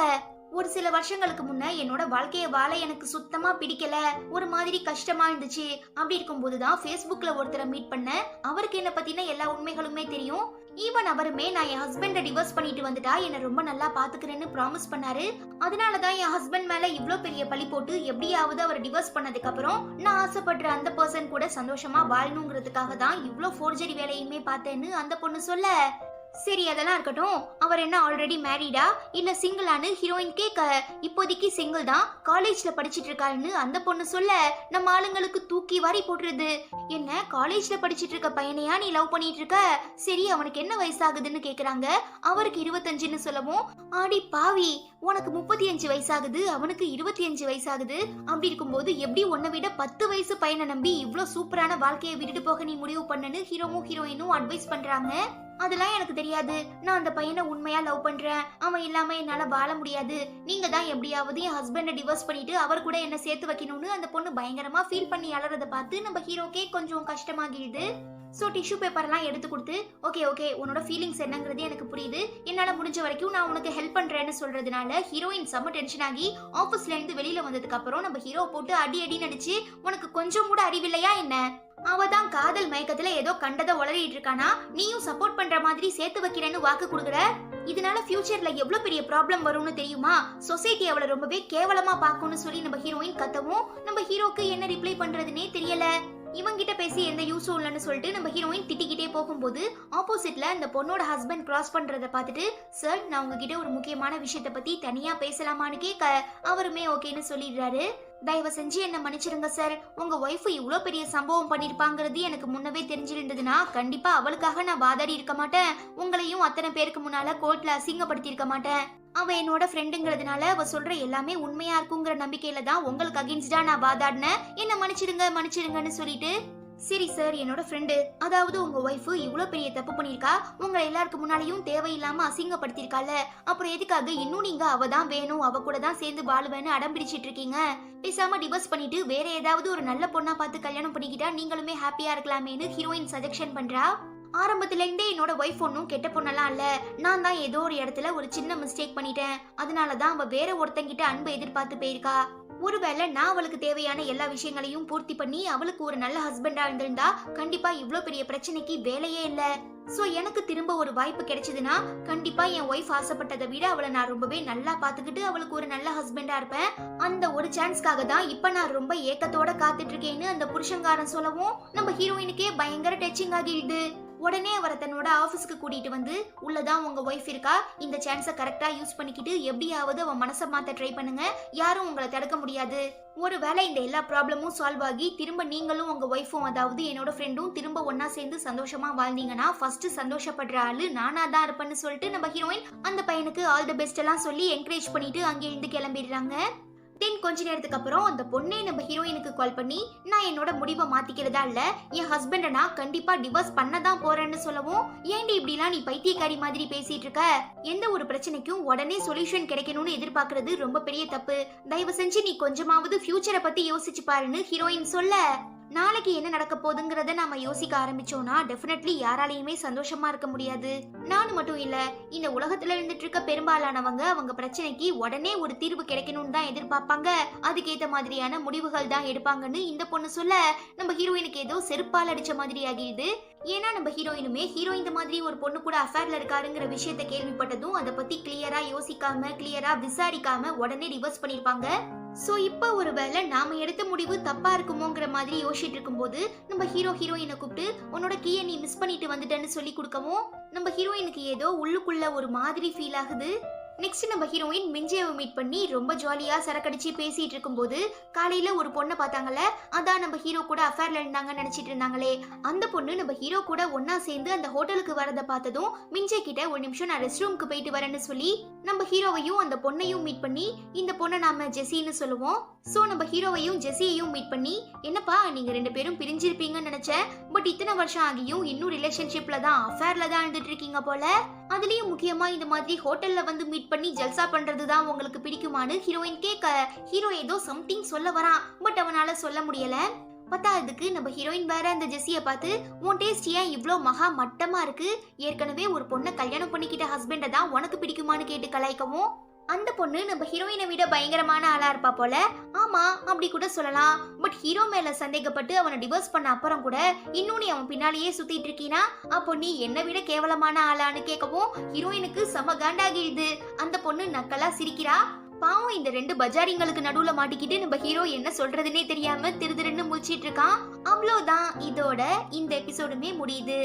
ஒரு சில வருஷங்களுக்கு முன்ன என்னோட வாழ்க்கைய வாழ எனக்கு சுத்தமா பிடிக்கல, ஒரு மாதிரி கஷ்டமா இருந்துச்சு. அப்படி இருக்கும்போதுதான் Facebookல ஒருத்தரை மீட் பண்ண. அவருக்கு என்ன பத்தின எல்லா உண்மைகளுமே தெரியும். ஈவன் அவருமே நான் என் ஹஸ்பண்ட டிவோர்ஸ் பண்ணிட்டு வந்துட்டா என்ன ரொம்ப நல்லா பாத்துக்கிறேன்னு ப்ராமிஸ் பண்ணாரு. அதனாலதான் என் ஹஸ்பண்ட் மேல இவ்ளோ பெரிய பழி போட்டு எப்படியாவது அவர் டிவோர்ஸ் பண்ணதுக்கு அப்புறம் நான் ஆசைப்படுற அந்த பர்சன் கூட சந்தோஷமா வாழணுங்கிறதுக்காக தான் இவ்ளோ ஃபோர்ஜரி வேலையுமே பார்த்தேன்னு அந்த பொண்ணு சொல்ல, சரி அதெல்லாம் இருக்கட்டும், அவர் என்ன ஆல்ரெடி மேரிடா இல்ல சிங்கிளான்னு ஹீரோயின் கேட்க, இப்போதைக்கு சிங்கிள் தான், காலேஜ்ல படிச்சிட்டு இருக்காருன்னு அந்த பொண்ணு சொல்ல நம்ம ஆளுங்களுக்கு தூக்கி வாரி போட்டுருது. என்ன காலேஜ்ல படிச்சிட்டு இருக்க பையனையா நீ லவ் பண்ணிட்டு இருக்க? சரி அவனுக்கு என்ன வயசாகுதுன்னு கேக்குறாங்க. அவருக்கு 25ன்னு சொல்லவும், ஆடி பாவி உனக்கு 35 வயசாகுது, அவனுக்கு 25 வயசாகுது. அப்படி இருக்கும்போது எப்படி உன்னை விட 10 வயசு பையனை நம்பி இவ்ளோ சூப்பரான வாழ்க்கையை விட்டுட்டு போக நீ முடிவு பண்ணனு ஹீரோயினும் அட்வைஸ் பண்றாங்க. அதெல்லாம் எனக்கு தெரியாது, நான் அந்த பையனை உண்மையா லவ் பண்றேன், அவன் இல்லாம என்னால வாழ முடியாது, நீங்க தான் எப்படியாவது என் ஹஸ்பண்ட டிவோர்ஸ் பண்ணிட்டு அவர் கூட என்ன சேர்த்து வைக்கணும்னு அந்த பொண்ணு பயங்கரமா ஃபீல் பண்ணி அலறத பார்த்து நம்ம ஹீரோக்கே கொஞ்சம் கஷ்டமாகிடுது. சோ டிஷ்யூ பேப்பர் எல்லாம் எடுத்து கொடுத்து, ஓகே உன்னோட ஃபீலிங்ஸ் என்னங்கிறது எனக்கு புரியுது, என்னால முடிஞ்ச வரைக்கும் நான் உனக்கு ஹெல்ப் பண்றேன்னு சொல்றதுனால ஹீரோயின் செம்ம டென்ஷன் ஆகி ஆபீஸ்ல இருந்து வெளியில வந்ததுக்கு அப்புறம் நம்ம ஹீரோ போட்டு அடி நடிச்சு, உனக்கு கொஞ்சம் கூட அறிவில்லையா என்ன? அவதான் காதல் மயக்கத்துல ஏதோ கண்டதை உளறிட்டு இருக்கானா, நீயும் சப்போர்ட் பண்ற மாதிரி சேர்த்து வைக்கிறேன்னு வாக்கு கொடுக்குற. இதனால ஃபியூச்சர்ல எவ்வளவு பெரிய ப்ராப்ளம் வரும்னு தெரியுமா? சொசைட்டி அவளை ரொம்பவே கேவலமா பாக்கும்னு சொல்லி நம்ம ஹீரோயின் கத்தவும் நம்ம ஹீரோக்கு என்ன ரிப்ளை பண்றதுன்னே தெரியல. இவங்கிட்ட பேசி எந்த யூஸும் இல்லைன்னு சொல்லிட்டு நம்ம ஹீரோயின் திட்டிக்கிட்டே போகும்போது ஆப்போசிட்ல அந்த பொண்ணோட ஹஸ்பண்ட் கிராஸ் பண்றத பார்த்துட்டு, சார் நான் உங்ககிட்ட ஒரு முக்கியமான விஷயத்த பத்தி தனியா பேசலாமான்னு கேட்க அவருமே ஓகேன்னு சொல்லிடுறாரு. தயவு செஞ்சு என்ன மன்னிச்சிருங்க சார். உங்க ஒய்ஃப் இவ்ளோ பெரிய சம்பவம் பண்ணிருப்பாங்கிறது எனக்கு முன்னவே தெரிஞ்சிருந்ததுன்னா கண்டிப்பா அவளுக்காக நான் வாதாடி இருக்க மாட்டேன். உங்களையும் அத்தனை பேருக்கு முன்னால கோர்ட்ல அசிங்கப்படுத்தி இருக்க மாட்டேன். அவ என்னோட ஃப்ரெண்டுங்கிறதுனால அவ சொல்ற எல்லாமே உண்மையா இருக்குங்கிற நம்பிக்கையில தான் உங்களுக்கு அகைன்ஸ்டா நான் வாதாடினேன். என்ன மன்னிச்சிடுங்கன்னு சொல்லிட்டு சரி சார், என்னோட ஃப்ரெண்டு அதாவது உங்க ஒய்ஃப் இவ்ளோ பெரிய தப்பு பண்ணிருக்கா, உங்களை எல்லாருக்கு முன்னாலையும் தேவையில்லாம அசிங்கப்படுத்திருக்கால, அப்புறம் எதுக்காக இன்னும் நீங்க அவ தான் வேணும், அவ கூட தான் சேர்ந்து வாழுவேன்னு அடம் பிடிச்சிட்டு இருக்கீங்க? பேசாம டிவோர்ஸ் பண்ணிட்டு வேற ஏதாவது ஒரு நல்ல பொண்ணா பார்த்து கல்யாணம் பண்ணிக்கிட்டா நீங்களுமே ஹாப்பியா இருக்கலாமேன்னு ஹீரோயின் சஜெக்ஷன் பண்றா. ஆரம்பத்துல இருந்தே என்னோட ஒய்ஃப் ஒன்னும் கெட்ட பொண்ணெல்லாம் இல்ல, நான் தான் ஏதோ ஒரு இடத்துல ஒரு சின்ன மிஸ்டேக் பண்ணிட்டேன், அதனாலதான் அவ வேற ஒருத்தங்கிட்ட அன்பு எதிர்பார்த்து போயிருக்கா. ஒருவேளை நான் அவளுக்கு தேவையான எல்லா விஷயங்களையும் பூர்த்தி பண்ணி அவளுக்கு ஒரு நல்ல ஹஸ்பண்டா இருந்திருந்தா கண்டிப்பா இவ்ளோ பெரிய பிரச்சனைக்கு வேலையே இல்ல. சோ எனக்கு திரும்ப ஒரு வாய்ப்பு கிடைச்சதுன்னா கண்டிப்பா என் ஒய்ஃப் ஆசைப்பட்டதை விட அவளை நான் ரொம்பவே நல்லா பாத்துக்கிட்டு அவளுக்கு ஒரு நல்ல ஹஸ்பண்டா இருப்பேன். அந்த ஒரு சான்ஸ்க்காக தான் இப்ப நான் ரொம்ப ஏக்கத்தோட காத்துட்டு இருக்கேன்னு அந்த புருஷங்காரன் சொல்லவும் நம்ம ஹீரோயினுக்கே பயங்கர டச்சிங் ஆகிடுது. உடனே அவரை தன்னோட ஆபீஸ்க்கு கூட்டிட்டு வந்து, உள்ளதான் உங்க ஒய்ஃப் இருக்கா, இந்த சான்ஸை கரெக்டா யூஸ் பண்ணிக்கிட்டு எப்படியாவது அவன் மனசை மாத்த ட்ரை பண்ணுங்க, யாரும் உங்களை தடுக்க முடியாது. ஒருவேளை இந்த எல்லா ப்ராப்ளமும் சால்வ் ஆகி திரும்ப நீங்களும் உங்க ஒய்ஃபும் அதாவது என்னோட ஃப்ரெண்டும் திரும்ப ஒன்னா சேர்ந்து சந்தோஷமா வாழ்ந்தீங்கன்னா ஃபர்ஸ்ட் சந்தோஷப்படுற ஆளு நானா தான் இருப்பேன்னு சொல்லிட்டு நம்ம ஹீரோயின் அந்த பையனுக்கு ஆல் தி பெஸ்ட் எல்லாம் சொல்லி என்கரேஜ் பண்ணிட்டு அங்கிருந்து கிளம்பிடுறாங்க. தென் கொஞ்ச நேரத்துக்கு அப்புறம் அந்த பொண்ணே நம்ம ஹீரோயினுக்கு கால் பண்ணி, நான் என்னோட முடிவை மாத்திக்கிறதா இல்ல, என் ஹஸ்பண்ட நான் கண்டிப்பா டிவோர்ஸ் பண்ணதான் போறேன்னு சொல்லவும், ஏண்டி இப்படிலாம் நீ பைத்தியக்காரி மாதிரி பேசிட்டு இருக்க, எந்த ஒரு பிரச்சனைக்கும் உடனே சொல்யூஷன் கிடைக்கணும்னு எதிர்பார்க்கறது ரொம்ப பெரிய தப்பு, தயவு செஞ்சு நீ கொஞ்சமாவது ஃபியூச்சரை பத்தி யோசிச்சு பாருன்னு ஹீரோயின் சொல்ல, நாளைக்கு என்ன நடக்க போகுதுங்கிறத நாம யோசிக்க ஆரம்பிச்சோம்னா டெஃபினெட்லி யாராலையுமே சந்தோஷமா இருக்க முடியாது. நானும் மட்டும் இல்ல, இந்த உலகத்துல இருந்துட்டு இருக்க பெரும்பாலானவங்க அவங்க பிரச்சனைக்கு உடனே ஒரு தீர்வு கிடைக்கணும்னு தான் எதிர்பார்ப்பாங்க, அதுக்கேத்த மாதிரியான முடிவுகள் தான் எடுப்பாங்கன்னு இந்த பொண்ணு சொல்ல நம்ம ஹீரோயினுக்கு ஏதோ செருப்பால் அடிச்ச மாதிரி ஆகிடுது. ஏன்னா நம்ம ஹீரோயினுமே ஹீரோ இந்த மாதிரி ஒரு பொண்ணு கூட அஃபேர்ல இருக்காருங்கிற விஷயத்த கேள்விப்பட்டதும் அதை பத்தி கிளியரா யோசிக்காம கிளியரா விசாரிக்காம உடனே டிவோர்ஸ் பண்ணிருப்பாங்க. சோ இப்ப ஒருவேளை நாம எடுத்த முடிவு தப்பா இருக்குமோங்கிற மாதிரி யோசிச்சுட்டு இருக்கும்போது நம்ம ஹீரோயினை கூப்பிட்டு உன்னோட கீயை நீ மிஸ் பண்ணிட்டு வந்துட்டேன்னு சொல்லி கொடுக்கவும் நம்ம ஹீரோயினுக்கு ஏதோ உள்ளுக்குள்ள ஒரு மாதிரி ஃபீல் ஆகுது. நெக்ஸ்ட் நம்ம ஹீரோயின் மிஞ்சேவை மீட் பண்ணி ரொம்ப ஜாலியா சரக்கடிச்சு பேசிட்டு இருக்கும்போது காலையில ஒரு பொண்ணை பார்த்தாங்கல்ல, அதான் நம்ம ஹீரோ கூட அஃபேர்ல இருந்தாங்கன்னு நினைச்சிட்டு இருந்தாங்களே, அந்த பொண்ணு நம்ம ஹீரோ கூட ஒன்னா சேர்ந்து அந்த ஹோட்டலுக்கு வரத பார்த்ததும் மிஞ்சே கிட்ட ஒரு நிமிஷம் நான் ரெஸ்ட் ரூமுக்கு போயிட்டு வரேன்னு சொல்லி நம்ம ஹீரோவையும் அந்த பொண்ணையும் மீட் பண்ணி இந்த பொண்ணை நாம ஜெசின்னு சொல்லுவோம். சோ நம்ம ஹீரோவையும் ஜெசியையும் மீட் பண்ணி, என்னப்பா நீங்க ரெண்டு பேரும் பிரிஞ்சிருப்பீங்கன்னு நினைச்சேன், பட் இத்தனை வருஷம் ஆகியும் இன்னும் ரிலேஷன்ஷிப்ல தான் அஃபேர்ல தான் இருந்துட்டு இருக்கீங்க போல, அதுலயும் முக்கியமா இந்த மாதிரி ஹோட்டல்ல வந்து மீட் பண்ணி ஜல்சா பண்றதுதான் உங்களுக்கு பிடிக்குமான்னு ஹீரோயின் கேட்க, ஹீரோ ஏதோ சம்திங் சொல்ல வரான், பட் அவனால சொல்ல முடியல. பத்தாவதுக்கு நம்ம ஹீரோயின் வேற அந்த ஜெசியை பார்த்து, உன் டேஸ்ட் ஏன் இவ்ளோ மகா மட்டமா இருக்கு, ஏற்கனவே ஒரு பொண்ணை கல்யாணம் பண்ணிக்கிட்ட ஹஸ்பண்ட தான் உனக்கு பிடிக்குமான்னு கேட்டு கலாய்க்கவும் அந்த பொண்ணு நம்ம ஹீரோயினை விட பயங்கரமான ஆளா இருப்பா போல, ஆமா அப்படி கூட சொல்லலாம், பட் ஹீரோ மேல சந்தேகப்பட்டு அவனை டிவோர்ஸ் பண்ண அப்புறம் கூட இன்னும் நீ அவன் பின்னாலேயே சுத்திட்டு இருக்கீனா, அப்போ நீ என்னை விட கேவலமான ஆளான்னு கேட்கவும் ஹீரோயினுக்கு செம காண்டாகிடுது. அந்த பொண்ணு நக்கலா சிரிக்கிறா. பாவம் இந்த ரெண்டு பஜாரிங்களுக்கு நடுவுல மாட்டிக்கிட்டு நம்ம ஹீரோ என்ன சொல்றதுன்னே தெரியாம திருதிருன்னு முழிச்சிட்டு இருக்கான். அவ்வளவுதான், இதோட இந்த எபிசோடுமே முடியுது.